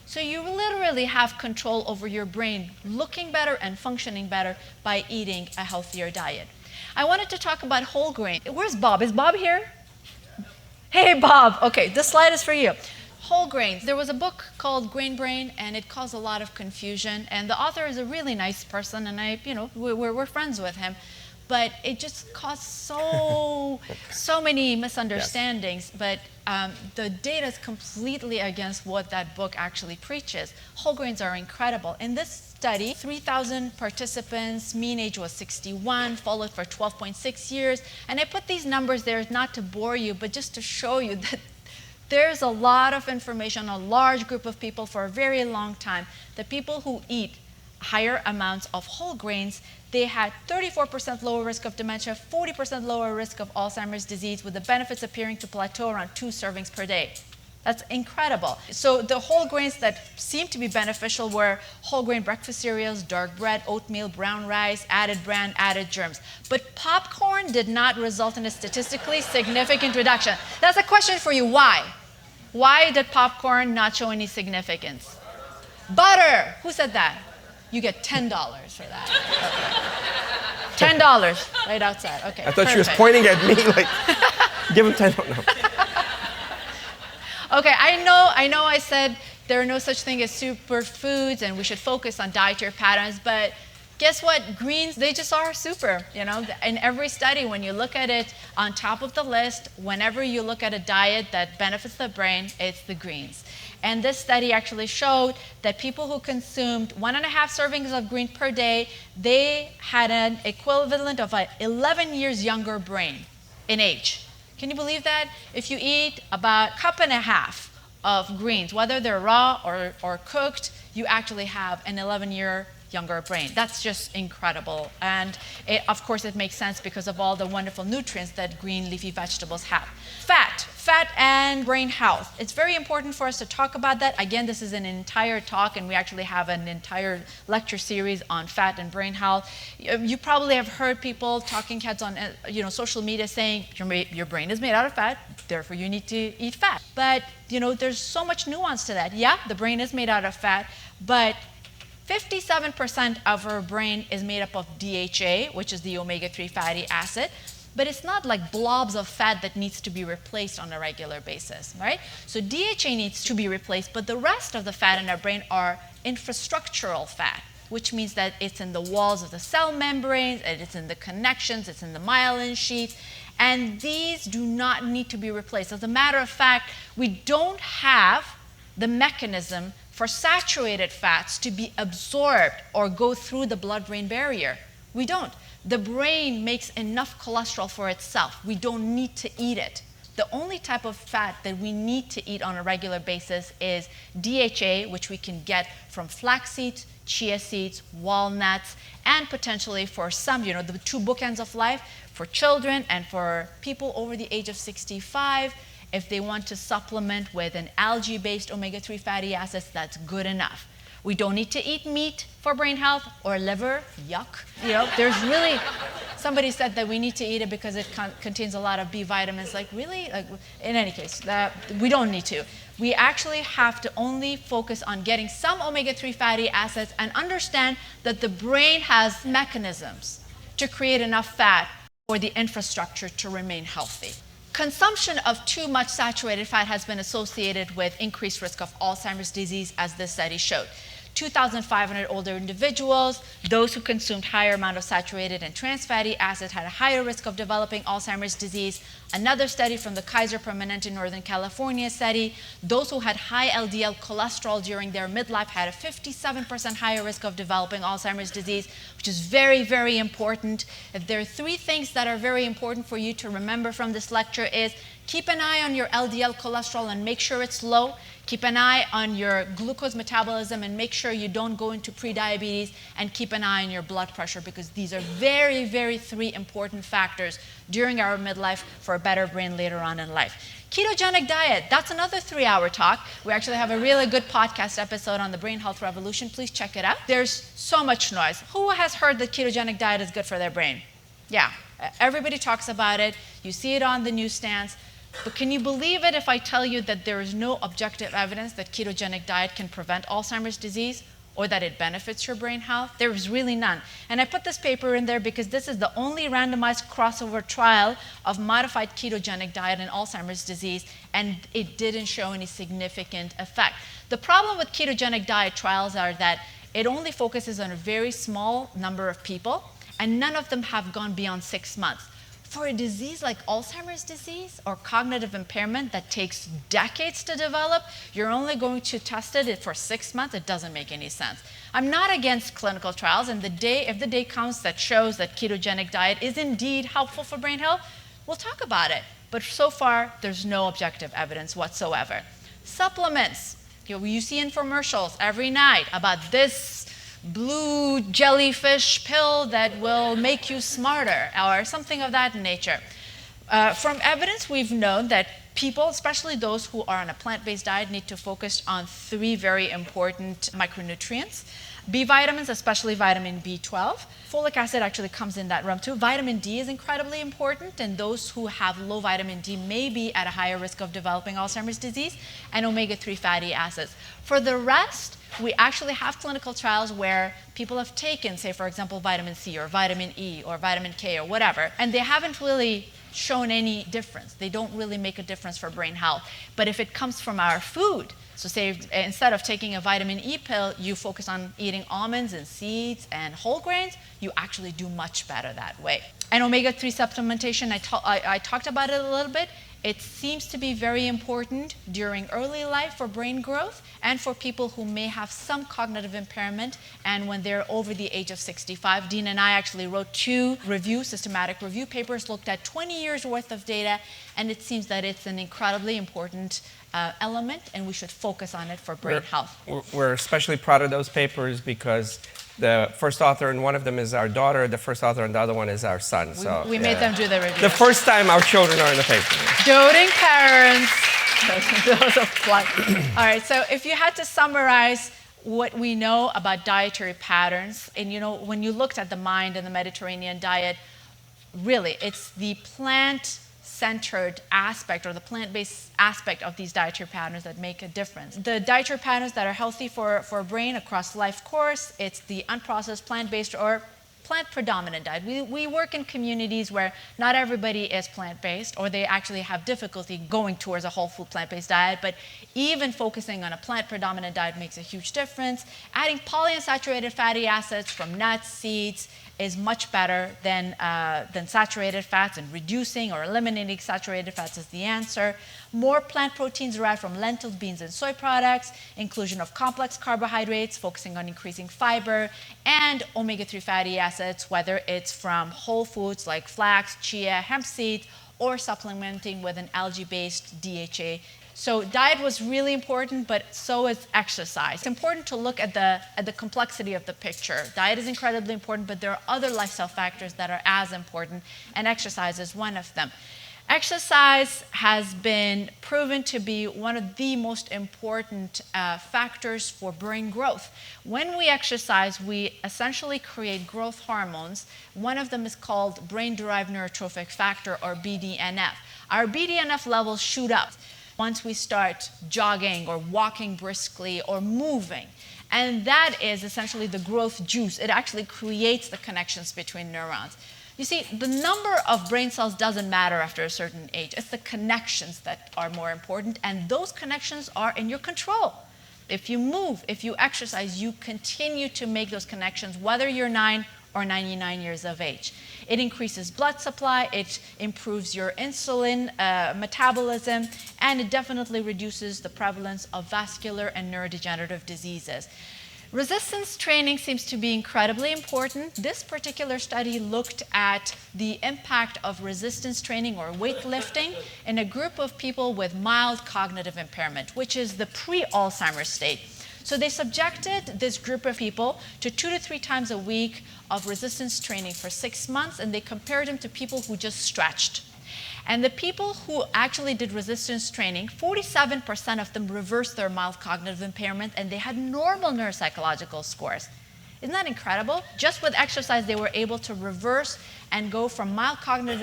So you literally have control over your brain looking better and functioning better by eating a healthier diet. I wanted to talk about whole grain. Where's Bob? Is Bob here? Hey, Bob. Okay, this slide is for you. Whole grains. There was a book called Grain Brain, and it caused a lot of confusion. And the author is a really nice person, and we're friends with him. But it just caused so many misunderstandings. Yes. But the data is completely against what that book actually preaches. Whole grains are incredible. In this study, 3,000 participants, mean age was 61, followed for 12.6 years. And I put these numbers there not to bore you, but just to show you that there's a lot of information on a large group of people for a very long time. The people who eat higher amounts of whole grains, they had 34% lower risk of dementia, 40% lower risk of Alzheimer's disease, with the benefits appearing to plateau around 2 servings per day. That's incredible. So the whole grains that seemed to be beneficial were whole grain breakfast cereals, dark bread, oatmeal, brown rice, added bran, added germs. But popcorn did not result in a statistically significant reduction. That's a question for you. Why? Why did popcorn not show any significance? Butter. Who said that? You get $10 for that. Okay. $10 right outside. Okay. I thought She was pointing at me like, give him $10. No. Okay, I know I said there are no such thing as superfoods and we should focus on dietary patterns, but guess what? Greens, they just are super, you know. In every study, when you look at it on top of the list, whenever you look at a diet that benefits the brain, it's the greens. And this study actually showed that people who consumed 1.5 servings of green per day, they had an equivalent of an 11 years younger brain in age. Can you believe that? If you eat about 1.5 cups of greens, whether they're raw or cooked, you actually have an 11-year younger brain. That's just incredible. And of course it makes sense because of all the wonderful nutrients that green leafy vegetables have. Fat and brain health. It's very important for us to talk about that. Again, this is an entire talk, and we actually have an entire lecture series on fat and brain health. You probably have heard people, talking heads on social media, saying your brain is made out of fat, therefore you need to eat fat. But there's so much nuance to that. Yeah, the brain is made out of fat, but 57% of our brain is made up of DHA, which is the omega-3 fatty acid, but it's not like blobs of fat that needs to be replaced on a regular basis, right? So DHA needs to be replaced, but the rest of the fat in our brain are infrastructural fat, which means that it's in the walls of the cell membranes, and it's in the connections, it's in the myelin sheath, and these do not need to be replaced. As a matter of fact, we don't have the mechanism for saturated fats to be absorbed or go through the blood-brain barrier. We don't. The brain makes enough cholesterol for itself. We don't need to eat it. The only type of fat that we need to eat on a regular basis is DHA, which we can get from flax seeds, chia seeds, walnuts, and potentially for some, the two bookends of life, for children and for people over the age of 65, if they want to supplement with an algae-based omega-3 fatty acids, that's good enough. We don't need to eat meat for brain health or liver, yuck. There's really, somebody said that we need to eat it because it contains a lot of B vitamins. Like, really? In any case, we don't need to. We actually have to only focus on getting some omega-3 fatty acids and understand that the brain has mechanisms to create enough fat for the infrastructure to remain healthy. Consumption of too much saturated fat has been associated with increased risk of Alzheimer's disease, as this study showed. 2,500 older individuals, those who consumed higher amount of saturated and trans fatty acids had a higher risk of developing Alzheimer's disease. Another study from the Kaiser Permanente in Northern California study, those who had high LDL cholesterol during their midlife had a 57% higher risk of developing Alzheimer's disease, which is very, very important. If there are three things that are very important for you to remember from this lecture is keep an eye on your LDL cholesterol and make sure it's low. Keep an eye on your glucose metabolism and make sure you don't go into prediabetes, and keep an eye on your blood pressure, because these are very, very three important factors during our midlife for a better brain later on in life. Ketogenic diet, that's another 3-hour talk. We actually have a really good podcast episode on the brain health revolution. Please check it out. There's so much noise. Who has heard that ketogenic diet is good for their brain? Yeah, everybody talks about it. You see it on the newsstands. But can you believe it if I tell you that there is no objective evidence that ketogenic diet can prevent Alzheimer's disease or that it benefits your brain health? There is really none. And I put this paper in there because this is the only randomized crossover trial of modified ketogenic diet in Alzheimer's disease, and it didn't show any significant effect. The problem with ketogenic diet trials are that it only focuses on a very small number of people, and none of them have gone beyond 6 months. For a disease like Alzheimer's disease or cognitive impairment that takes decades to develop, you're only going to test it for 6 months. It doesn't make any sense. I'm not against clinical trials, and if the day comes that shows that ketogenic diet is indeed helpful for brain health, we'll talk about it. But so far, there's no objective evidence whatsoever. Supplements. You see infomercials every night about this blue jellyfish pill that will make you smarter, or something of that nature. From evidence, we've known that people, especially those who are on a plant-based diet, need to focus on 3 very important micronutrients. B vitamins, especially vitamin B12. Folic acid actually comes in that realm too. Vitamin D is incredibly important, and those who have low vitamin D may be at a higher risk of developing Alzheimer's disease, and omega-3 fatty acids. For the rest, we actually have clinical trials where people have taken, say, for example, vitamin C or vitamin E or vitamin K or whatever, and they haven't really shown any difference. They don't really make a difference for brain health. But if it comes from our food, so say instead of taking a vitamin E pill, you focus on eating almonds and seeds and whole grains, you actually do much better that way. And omega-3 supplementation, I talked about it a little bit. It seems to be very important during early life for brain growth and for people who may have some cognitive impairment and when they're over the age of 65. Dean and I actually wrote 2 systematic review papers, looked at 20 years worth of data, and it seems that it's an incredibly important element, and we should focus on it for brain health. We're especially proud of those papers because the first author in one of them is our daughter, the first author in the other one is our son. We made them do the review. The first time our children are in the paper. Doting parents. Those are fun. All right, so if you had to summarize what we know about dietary patterns, and when you looked at the Mind and the Mediterranean diet, really it's the plant-centered aspect or the plant-based aspect of these dietary patterns that make a difference. The dietary patterns that are healthy for a brain across life course, it's the unprocessed plant-based or plant-predominant diet. We work in communities where not everybody is plant-based, or they actually have difficulty going towards a whole food plant-based diet, but even focusing on a plant-predominant diet makes a huge difference. Adding polyunsaturated fatty acids from nuts, seeds, is much better than saturated fats, and reducing or eliminating saturated fats is the answer. More plant proteins derived from lentils, beans, and soy products, inclusion of complex carbohydrates, focusing on increasing fiber, and omega-3 fatty acids, whether it's from whole foods like flax, chia, hemp seeds, or supplementing with an algae-based DHA So diet was really important, but so is exercise. It's important to look at the complexity of the picture. Diet is incredibly important, but there are other lifestyle factors that are as important, and exercise is one of them. Exercise has been proven to be one of the most important factors for brain growth. When we exercise, we essentially create growth hormones. One of them is called brain-derived neurotrophic factor, or BDNF. Our BDNF levels shoot up once we start jogging or walking briskly or moving. And that is essentially the growth juice. It actually creates the connections between neurons. You see, the number of brain cells doesn't matter after a certain age. It's the connections that are more important, and those connections are in your control. If you move, if you exercise, you continue to make those connections, whether you're 9 or 99 years of age. It increases blood supply, it improves your insulin metabolism, and it definitely reduces the prevalence of vascular and neurodegenerative diseases. Resistance training seems to be incredibly important. This particular study looked at the impact of resistance training or weightlifting in a group of people with mild cognitive impairment, which is the pre-Alzheimer's state. So they subjected this group of people to 2 to 3 times a week of resistance training for 6 months, and they compared them to people who just stretched. And the people who actually did resistance training, 47% of them reversed their mild cognitive impairment, and they had normal neuropsychological scores. Isn't that incredible? Just with exercise, they were able to reverse and go from mild cognitive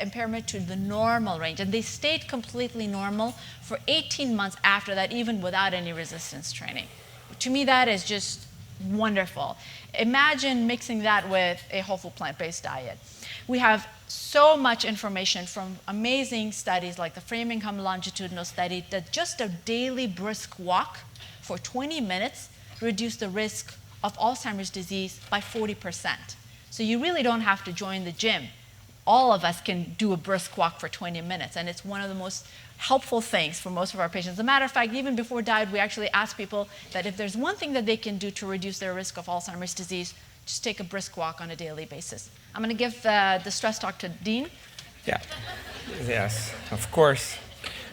impairment to the normal range. And they stayed completely normal for 18 months after that, even without any resistance training. To me, that is just wonderful. Imagine mixing that with a whole food plant-based diet. We have so much information from amazing studies like the Framingham longitudinal study that just a daily brisk walk for 20 minutes reduced the risk of Alzheimer's disease by 40%. So you really don't have to join the gym. All of us can do a brisk walk for 20 minutes, and it's one of the most helpful things for most of our patients. As a matter of fact, even before diet, we actually ask people that if there's one thing that they can do to reduce their risk of Alzheimer's disease, just take a brisk walk on a daily basis. I'm going to give the stress talk to Dean. Yeah. Yes, of course.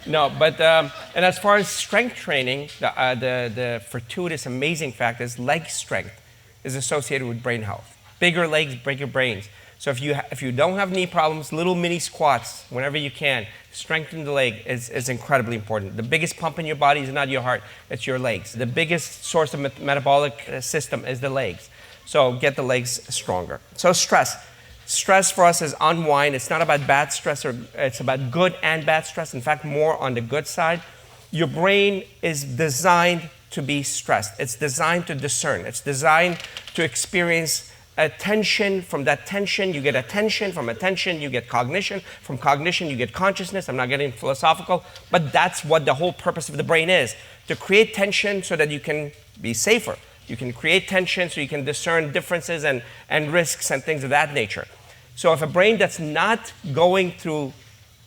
No, but and as far as strength training, the fortuitous, amazing fact is leg strength is associated with brain health. Bigger legs, bigger brains. So if you don't have knee problems, little mini squats whenever you can, strengthen the leg is incredibly important. The biggest pump in your body is not your heart, it's your legs. The biggest source of metabolic system is the legs. So get the legs stronger. So stress. Stress for us is unwind. It's not about bad stress, or it's about good and bad stress. In fact, more on the good side. Your brain is designed to be stressed. It's designed to discern. It's designed to experience attention. From that tension, you get attention. From attention, you get cognition. From cognition, you get consciousness. I'm not getting philosophical, but that's what the whole purpose of the brain is, to create tension so that you can be safer. You can create tension so you can discern differences and risks and things of that nature. So if a brain that's not going through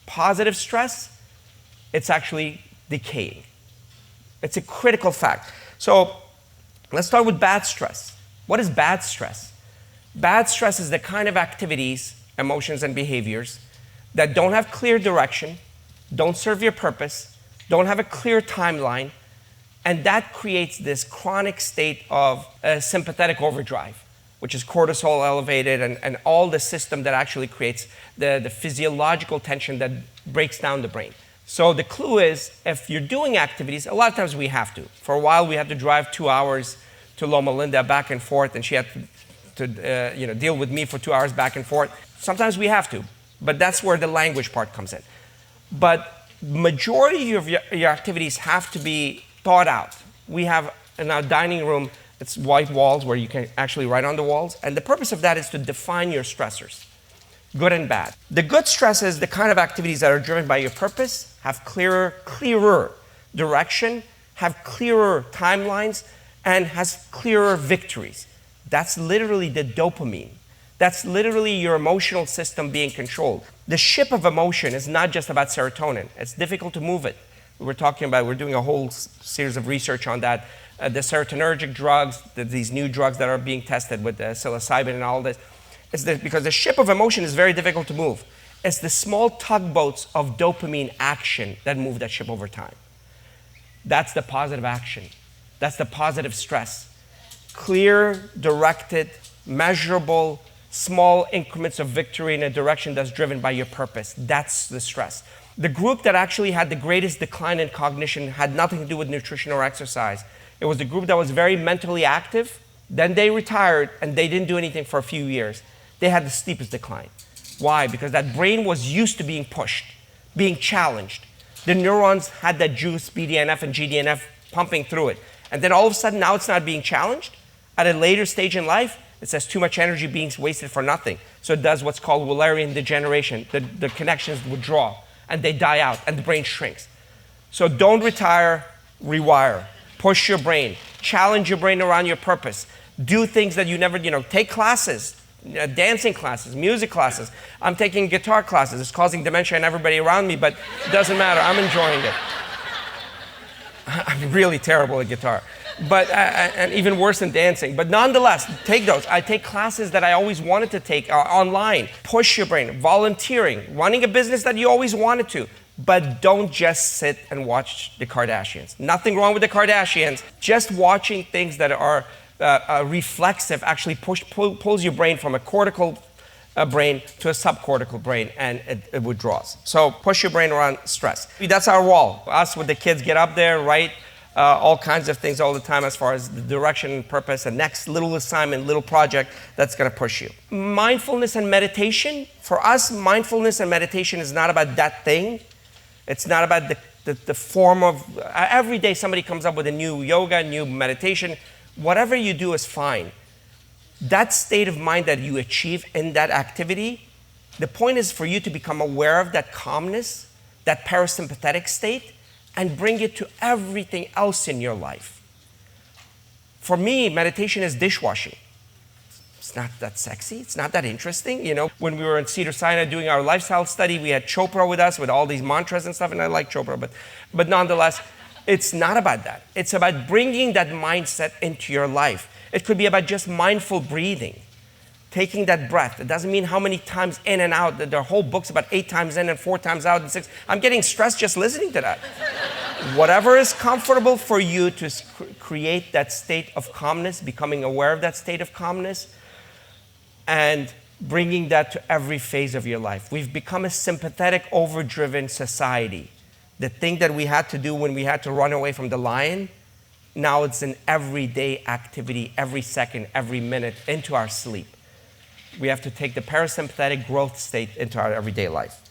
positive stress, it's actually decaying. It's a critical fact. So let's start with bad stress. What is bad stress? Bad stress is the kind of activities, emotions, and behaviors that don't have clear direction, don't serve your purpose, don't have a clear timeline, and that creates this chronic state of sympathetic overdrive, which is cortisol elevated and all the system that actually creates the physiological tension that breaks down the brain. So the clue is, if you're doing activities, a lot of times we have to. For a while, we had to drive 2 hours to Loma Linda back and forth, and she had to deal with me for 2 hours back and forth. Sometimes we have to, but that's where the language part comes in. But majority of your activities have to be thought out. We have in our dining room, it's white walls where you can actually write on the walls. And the purpose of that is to define your stressors, good and bad. The good stress is the kind of activities that are driven by your purpose, have clearer direction, have clearer timelines, and has clearer victories. That's literally the dopamine. That's literally your emotional system being controlled. The ship of emotion is not just about serotonin. It's difficult to move it. We're doing a whole series of research on that. The serotonergic drugs, these new drugs that are being tested with psilocybin and all this, because the ship of emotion is very difficult to move. It's the small tugboats of dopamine action that move that ship over time. That's the positive action. That's the positive stress. Clear, directed, measurable, small increments of victory in a direction that's driven by your purpose. That's the stress. The group that actually had the greatest decline in cognition had nothing to do with nutrition or exercise. It was the group that was very mentally active. Then they retired and they didn't do anything for a few years. They had the steepest decline. Why? Because that brain was used to being pushed, being challenged. The neurons had that juice, BDNF and GDNF, pumping through it. And then all of a sudden, now it's not being challenged. At a later stage in life, it says too much energy being wasted for nothing. So it does what's called Wallerian degeneration. The connections withdraw, and they die out, and the brain shrinks. So don't retire, rewire. Push your brain. Challenge your brain around your purpose. Do things that you never, take classes, dancing classes, music classes. I'm taking guitar classes. It's causing dementia in everybody around me, but it doesn't matter. I'm enjoying it. I'm really terrible at guitar, but and even worse than dancing. But nonetheless, take those. I take classes that I always wanted to take online. Push your brain. Volunteering. Running a business that you always wanted to. But don't just sit and watch the Kardashians. Nothing wrong with the Kardashians. Just watching things that are reflexive actually pulls your brain from a cortical brain to a subcortical brain, and it withdraws. So push your brain around stress. That's our wall. Us with the kids get up there, write all kinds of things all the time as far as the direction and purpose, the next little assignment, little project that's going to push you. Mindfulness and meditation. For us, mindfulness and meditation is not about that thing. It's not about the form of, every day somebody comes up with a new yoga, new meditation. Whatever you do is fine. That state of mind that you achieve in that activity, the point is for you to become aware of that calmness, that parasympathetic state, and bring it to everything else in your life. For me, meditation is dishwashing. It's not that sexy. It's not that interesting. When we were in Cedar-Sinai doing our lifestyle study, we had Chopra with us with all these mantras and stuff, and I like Chopra, but nonetheless, it's not about that. It's about bringing that mindset into your life. It could be about just mindful breathing, taking that breath. It doesn't mean how many times in and out. There are whole books about 8 times in and 4 times out and 6. I'm getting stressed just listening to that. Whatever is comfortable for you to create that state of calmness, becoming aware of that state of calmness, and bringing that to every phase of your life. We've become a sympathetic, overdriven society. The thing that we had to do when we had to run away from the lion, now it's an everyday activity, every second, every minute, into our sleep. We have to take the parasympathetic growth state into our everyday life.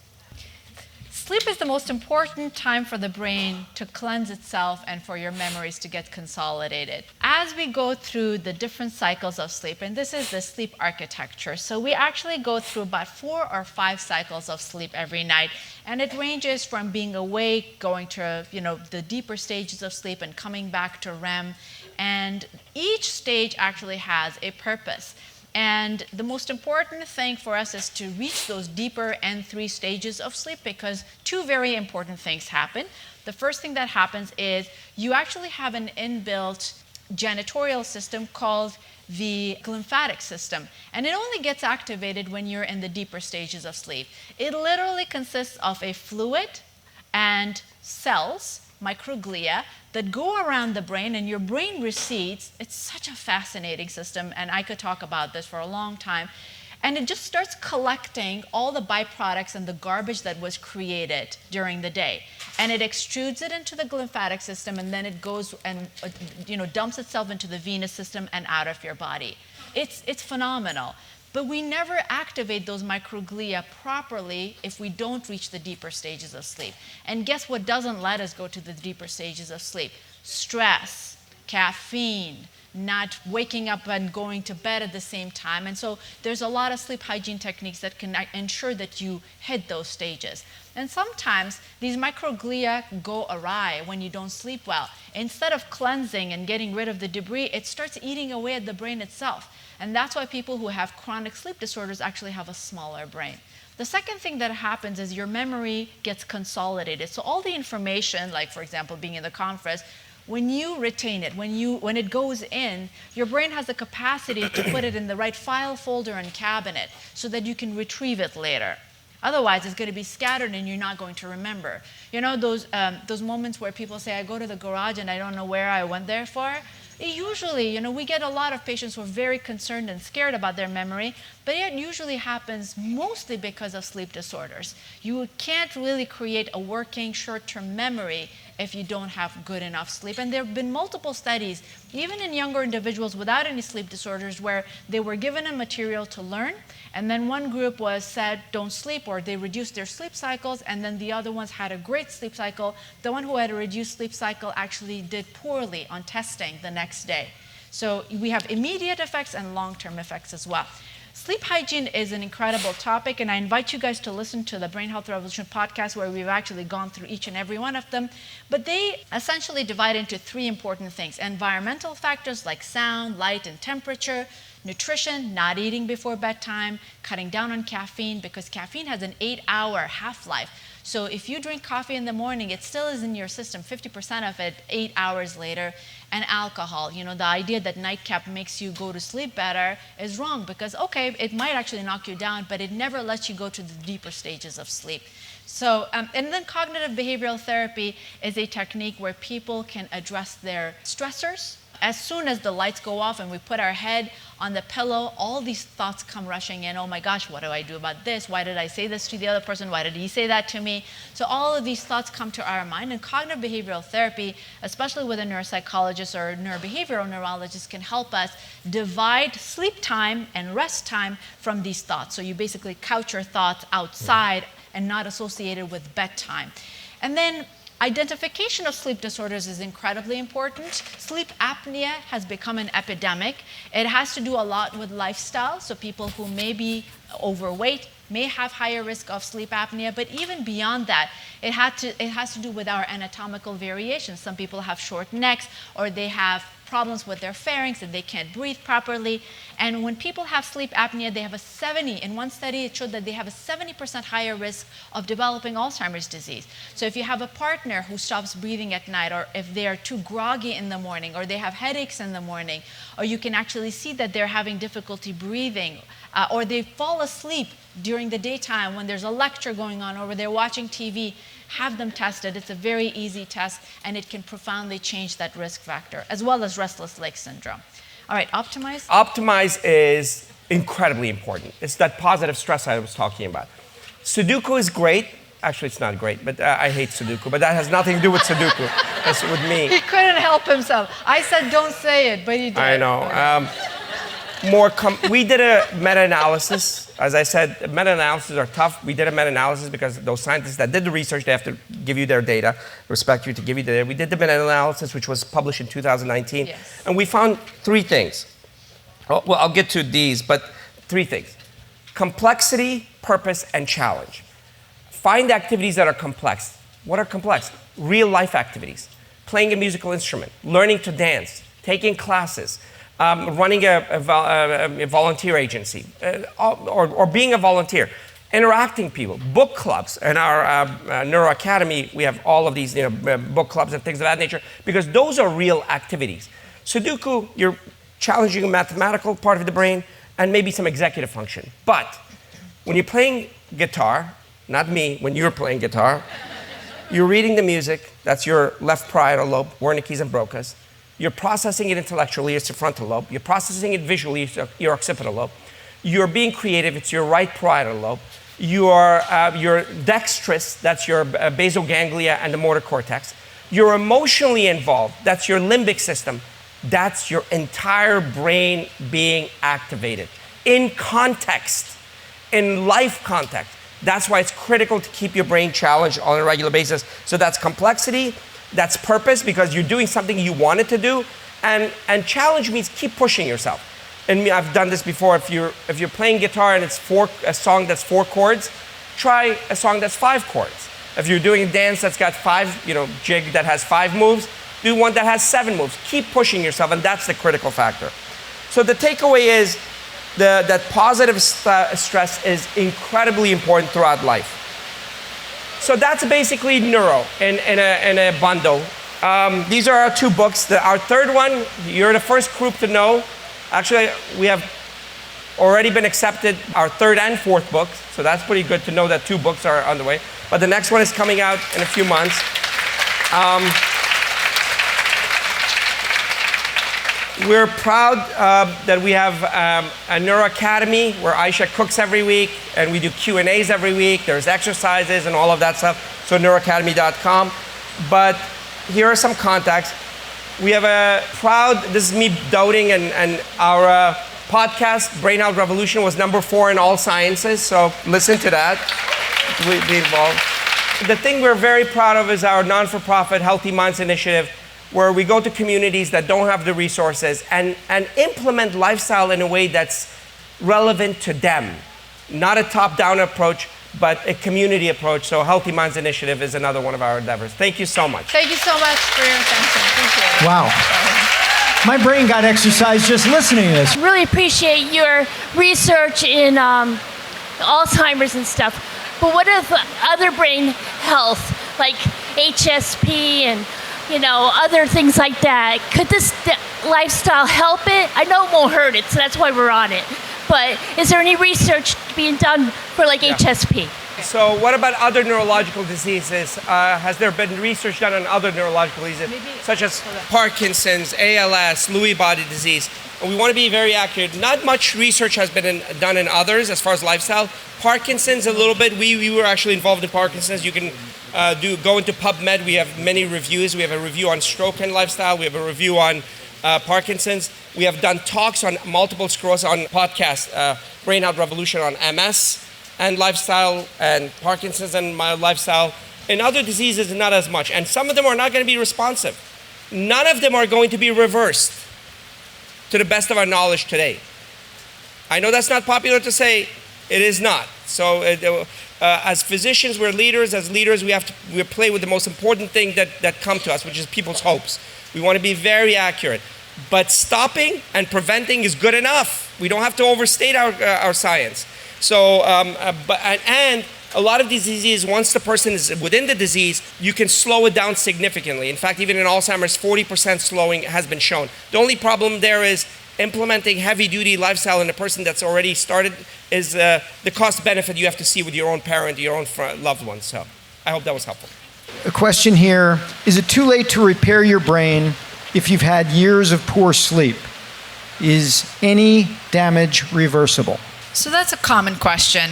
Sleep is the most important time for the brain to cleanse itself and for your memories to get consolidated. As we go through the different cycles of sleep, and this is the sleep architecture, so we actually go through about 4 or 5 cycles of sleep every night, and it ranges from being awake, going to the deeper stages of sleep, and coming back to REM, and each stage actually has a purpose. And the most important thing for us is to reach those deeper N3 stages of sleep, because 2 very important things happen. The first thing that happens is you actually have an inbuilt janitorial system called the glymphatic system. And it only gets activated when you're in the deeper stages of sleep. It literally consists of a fluid and cells, microglia, that go around the brain, and your brain recedes. It's such a fascinating system, and I could talk about this for a long time. And it just starts collecting all the byproducts and the garbage that was created during the day. And it extrudes it into the glymphatic system, and then it goes and dumps itself into the venous system and out of your body. It's phenomenal. But we never activate those microglia properly if we don't reach the deeper stages of sleep. And guess what doesn't let us go to the deeper stages of sleep? Stress, caffeine, not waking up and going to bed at the same time. And so there's a lot of sleep hygiene techniques that can ensure that you hit those stages. And sometimes these microglia go awry when you don't sleep well. Instead of cleansing and getting rid of the debris, it starts eating away at the brain itself. And that's why people who have chronic sleep disorders actually have a smaller brain. The second thing that happens is your memory gets consolidated. So all the information, like for example, being in the conference, when you retain it, when it goes in, your brain has the capacity to put it in the right file folder and cabinet so that you can retrieve it later. Otherwise, it's going to be scattered and you're not going to remember. You know those moments where people say, I go to the garage and I don't know where I went there for? Usually, we get a lot of patients who are very concerned and scared about their memory, but it usually happens mostly because of sleep disorders. You can't really create a working short-term memory if you don't have good enough sleep. And there have been multiple studies, even in younger individuals without any sleep disorders, where they were given a material to learn, and then one group was said, don't sleep, or they reduced their sleep cycles, and then the other ones had a great sleep cycle. The one who had a reduced sleep cycle actually did poorly on testing the next day. So we have immediate effects and long-term effects as well. Sleep hygiene is an incredible topic, and I invite you guys to listen to the Brain Health Revolution podcast where we've actually gone through each and every one of them. But they essentially divide into three important things: environmental factors like sound, light, and temperature; nutrition, not eating before bedtime; cutting down on caffeine, because caffeine has an 8-hour half-life. So if you drink coffee in the morning, it still is in your system, 50% of it 8 hours later. And alcohol, the idea that nightcap makes you go to sleep better is wrong, because okay, it might actually knock you down, but it never lets you go to the deeper stages of sleep. So, and then cognitive behavioral therapy is a technique where people can address their stressors. As soon as the lights go off and we put our head on the pillow, all these thoughts come rushing in. Oh my gosh, what do I do about this? Why did I say this to the other person? Why did he say that to me? So all of these thoughts come to our mind, and cognitive behavioral therapy, especially with a neuropsychologist or a neurobehavioral neurologist, can help us divide sleep time and rest time from these thoughts. So you basically couch your thoughts outside and not associated with bedtime. And then identification of sleep disorders is incredibly important. Sleep apnea has become an epidemic. It has to do a lot with lifestyle. So people who may be overweight may have higher risk of sleep apnea, but even beyond that, it has to do with our anatomical variations. Some people have short necks, or they have problems with their pharynx and they can't breathe properly. And when people have sleep apnea, they have in one study it showed that they have a 70% higher risk of developing Alzheimer's disease. So if you have a partner who stops breathing at night, or if they are too groggy in the morning, or they have headaches in the morning, or you can actually see that they're having difficulty breathing, or they fall asleep during the daytime when there's a lecture going on, or they're watching TV, have them tested. It's a very easy test, and it can profoundly change that risk factor, as well as restless leg syndrome. All right, optimize? Optimize is incredibly important. It's that positive stress I was talking about. Sudoku is great. Actually, it's not great, but I hate Sudoku, but that has nothing to do with Sudoku. That's with me. He couldn't help himself. I said don't say it, but he did. I know. We did a meta-analysis. As I said, meta-analyses are tough. We did a meta-analysis because those scientists that did the research, they have to give you their data, respect you to give you the data. We did the meta-analysis, which was published in 2019. Yes. And we found three things. Well, I'll get to these, but three things. Complexity, purpose, and challenge. Find activities that are complex. What are complex? Real life activities. Playing a musical instrument, learning to dance, taking classes, running a volunteer agency, or being a volunteer, interacting people, book clubs. In our Neuro Academy, we have all of these book clubs and things of that nature, because those are real activities. Sudoku, you're challenging a mathematical part of the brain and maybe some executive function. But when you're playing guitar, not me, when you're playing guitar, you're reading the music, that's your left parietal lobe, Wernicke's and Broca's. You're processing it intellectually, it's your frontal lobe. You're processing it visually, it's your occipital lobe. You're being creative, it's your right parietal lobe. You're dexterous, that's your basal ganglia and the motor cortex. You're emotionally involved, that's your limbic system. That's your entire brain being activated. In context, in life context. That's why it's critical to keep your brain challenged on a regular basis. So that's complexity. That's purpose, because you're doing something you wanted to do, and challenge means keep pushing yourself. And I've done this before. If you're playing guitar and it's a song that's 4 chords, try a song that's 5 chords. If you're doing a dance that's got 5, jig that has 5 moves, do one that has 7 moves. Keep pushing yourself, and that's the critical factor. So the takeaway is that positive stress is incredibly important throughout life. So that's basically Neuro in a bundle. These are our 2 books. Our third one, you're the first group to know. Actually, we have already been accepted, our third and fourth book, so that's pretty good to know that 2 books are on the way. But the next one is coming out in a few months. We're proud that we have a Neuro Academy where Ayesha cooks every week, and we do Q&As every week. There's exercises and all of that stuff, so neuroacademy.com. But here are some contacts. We have a proud, this is me doubting, and our podcast, Brain Health Revolution, was number 4 in all sciences, so listen to that. Be involved. The thing we're very proud of is our non-for-profit Healthy Minds Initiative, where we go to communities that don't have the resources and implement lifestyle in a way that's relevant to them. Not a top-down approach, but a community approach. So Healthy Minds Initiative is another one of our endeavors. Thank you so much. Thank you so much for your attention. Appreciate it. Wow. My brain got exercised just listening to this. Really appreciate your research in Alzheimer's and stuff. But what if other brain health, like HSP and other things like that? Could this lifestyle help it? I know it won't hurt it, so that's why we're on it. But is there any research being done for HSP? So what about other neurological diseases? Has there been research done on other neurological diseases, such as Parkinson's, ALS, Lewy body disease? And we want to be very accurate. Not much research has been done in others as far as lifestyle. Parkinson's a little bit. We were actually involved in Parkinson's. You can go into PubMed. We have many reviews. We have a review on stroke and lifestyle. We have a review on Parkinson's. We have done talks on multiple sclerosis on podcast, Brain Health Revolution on MS and lifestyle, and Parkinson's and my lifestyle. In other diseases, not as much. And some of them are not going to be responsive. None of them are going to be reversed, to the best of our knowledge today. I know that's not popular to say. It is not. So as physicians, we're leaders. As leaders, we play with the most important thing that come to us, which is people's hopes. We want to be very accurate. But stopping and preventing is good enough. We don't have to overstate our science. So, and a lot of these diseases, once the person is within the disease, you can slow it down significantly. In fact, even in Alzheimer's, 40% slowing has been shown. The only problem there is implementing heavy-duty lifestyle in a person that's already started is the cost-benefit you have to see with your own parent, your own loved one. So I hope that was helpful. A question here, is it too late to repair your brain if you've had years of poor sleep? Is any damage reversible? So that's a common question,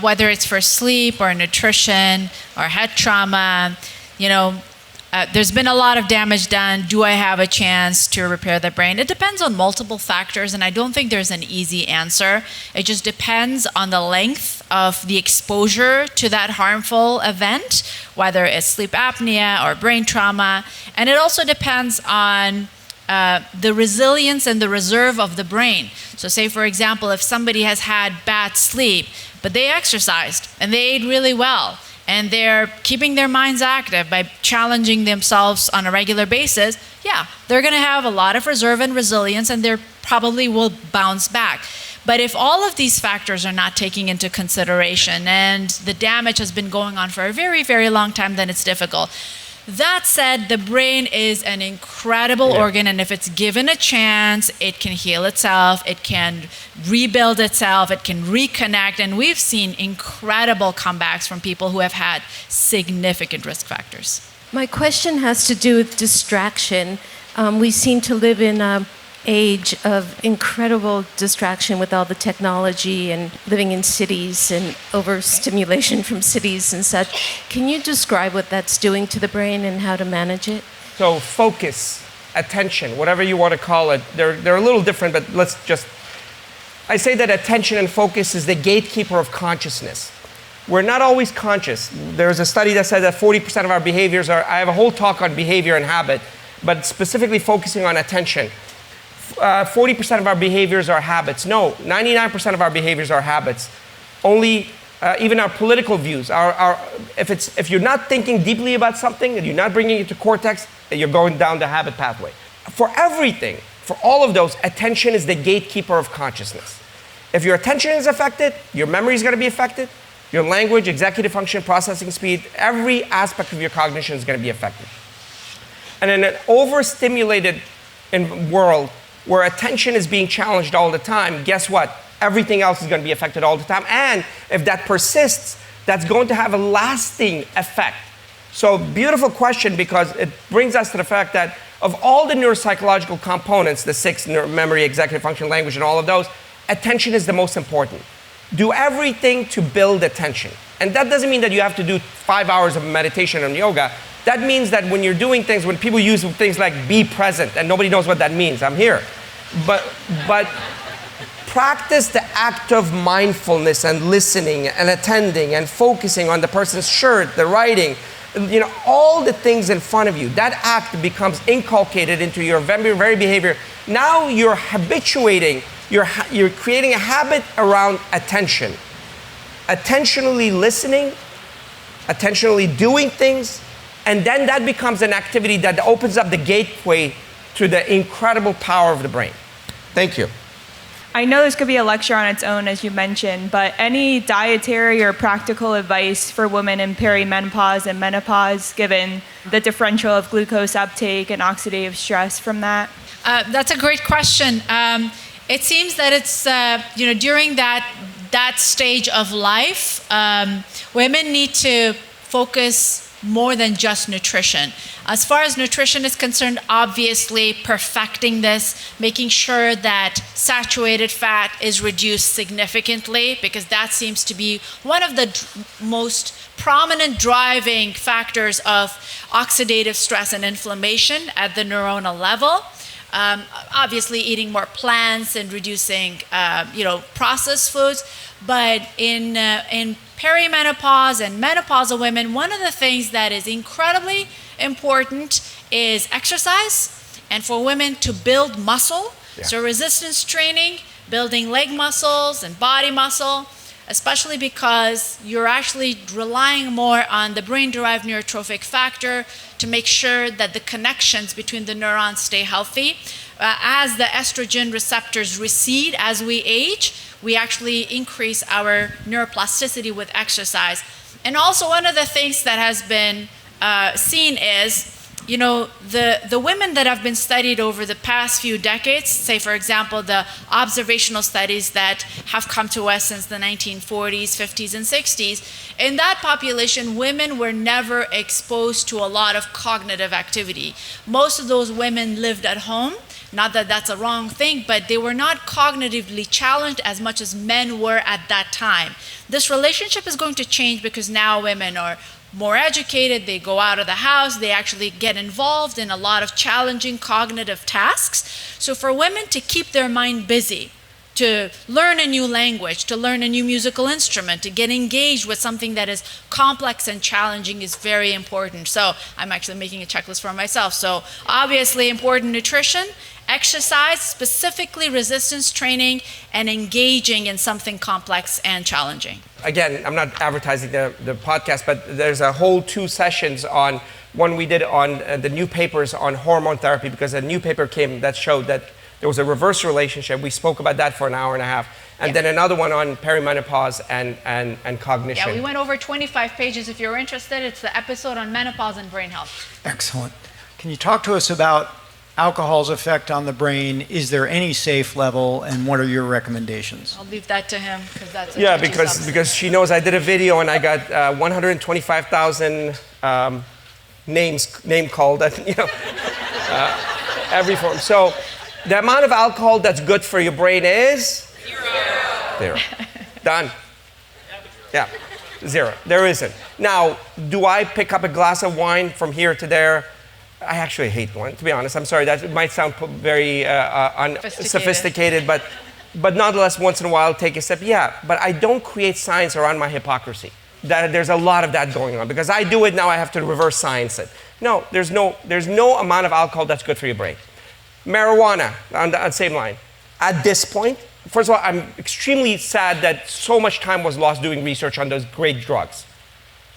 whether it's for sleep or nutrition or head trauma. There's been a lot of damage done. Do I have a chance to repair the brain? It depends on multiple factors, and I don't think there's an easy answer. It just depends on the length of the exposure to that harmful event, whether it's sleep apnea or brain trauma. And it also depends on the resilience and the reserve of the brain. So say, for example, if somebody has had bad sleep, but they exercised and they ate really well, and they're keeping their minds active by challenging themselves on a regular basis, yeah, they're going to have a lot of reserve and resilience, and they probably will bounce back. But if all of these factors are not taken into consideration and the damage has been going on for a very, very long time, then it's difficult. That said, the brain is an incredible organ, and if it's given a chance, it can heal itself, it can rebuild itself, it can reconnect, and we've seen incredible comebacks from people who have had significant risk factors. My question has to do with distraction. We seem to live in an age of incredible distraction with all the technology and living in cities and overstimulation from cities and such. Can you describe what that's doing to the brain and how to manage it? So focus, attention, whatever you want to call it, they're a little different, but I say that attention and focus is the gatekeeper of consciousness. We're not always conscious. There's a study that said that 40% of our behaviors I have a whole talk on behavior and habit, but specifically focusing on attention. 40% of our behaviors are habits. No, 99% of our behaviors are habits. Only, even our political views, if you're not thinking deeply about something and you're not bringing it to cortex, you're going down the habit pathway. For everything, for all of those, attention is the gatekeeper of consciousness. If your attention is affected, your memory is going to be affected, your language, executive function, processing speed, every aspect of your cognition is going to be affected. And in an overstimulated world, where attention is being challenged all the time, guess what? everything else is going to be affected all the time. And if that persists, that's going to have a lasting effect. So beautiful question, because it brings us to the fact that of all the neuropsychological components, the 6, memory, executive function, language, and all of those, attention is the most important. Do everything to build attention. And that doesn't mean that you have to do 5 hours of meditation and yoga. That means that when you're doing things, when people use things like be present, and nobody knows what that means, I'm here. But practice the act of mindfulness and listening and attending and focusing on the person's shirt, the writing, all the things in front of you. That act becomes inculcated into your very behavior. Now you're habituating, you're creating a habit around attention. Attentionally listening, attentionally doing things, and then that becomes an activity that opens up the gateway to the incredible power of the brain. Thank you. I know this could be a lecture on its own, as you mentioned, but any dietary or practical advice for women in perimenopause and menopause, given the differential of glucose uptake and oxidative stress from that? That's a great question. It seems that it's during that stage of life, women need to focus more than just nutrition. As far as nutrition is concerned, obviously perfecting this, making sure that saturated fat is reduced significantly, because that seems to be one of the most prominent driving factors of oxidative stress and inflammation at the neuronal level. Obviously eating more plants and reducing processed foods, but in perimenopause and menopausal women, one of the things that is incredibly important is exercise, and for women to build muscle. Yeah. So resistance training, building leg muscles and body muscle, especially because you're actually relying more on the brain-derived neurotrophic factor to make sure that the connections between the neurons stay healthy. As the estrogen receptors recede as we age, we actually increase our neuroplasticity with exercise. And also one of the things that has been seen is, the women that have been studied over the past few decades, say for example, the observational studies that have come to us since the 1940s, 50s, and 60s, in that population, women were never exposed to a lot of cognitive activity. Most of those women lived at home. Not that that's a wrong thing, but they were not cognitively challenged as much as men were at that time. This relationship is going to change because now women are more educated, they go out of the house, they actually get involved in a lot of challenging cognitive tasks. So for women to keep their mind busy, to learn a new language, to learn a new musical instrument, to get engaged with something that is complex and challenging is very important. So I'm actually making a checklist for myself. So obviously important nutrition, exercise, specifically resistance training, and engaging in something complex and challenging. Again, I'm not advertising the podcast, but there's a whole 2 sessions on one we did on the new papers on hormone therapy, because a new paper came that showed that there was a reverse relationship. We spoke about that for an hour and a half. And then another one on perimenopause and cognition. Yeah, we went over 25 pages. If you're interested, it's the episode on menopause and brain health. Excellent. Can you talk to us about alcohol's effect on the brain? Is there any safe level, and what are your recommendations? I'll leave that to him, because that's because she knows I did a video and I got 125,000 name called every form. So the amount of alcohol that's good for your brain is 0. Done. Yeah, 0. There isn't. Now, do I pick up a glass of wine from here to there? I actually hate wine, to be honest. I'm sorry, that might sound very unsophisticated, but nonetheless, once in a while, take a sip. Yeah, but I don't create science around my hypocrisy. There's a lot of that going on. Because I do it, now I have to reverse science it. No, there's no amount of alcohol that's good for your brain. Marijuana, on the same line. At this point, first of all, I'm extremely sad that so much time was lost doing research on those great drugs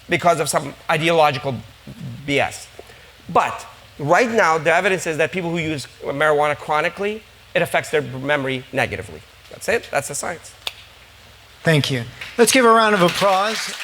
because of some ideological BS. But right now, the evidence is that people who use marijuana chronically, it affects their memory negatively. That's it. That's the science. Thank you. Let's give a round of applause.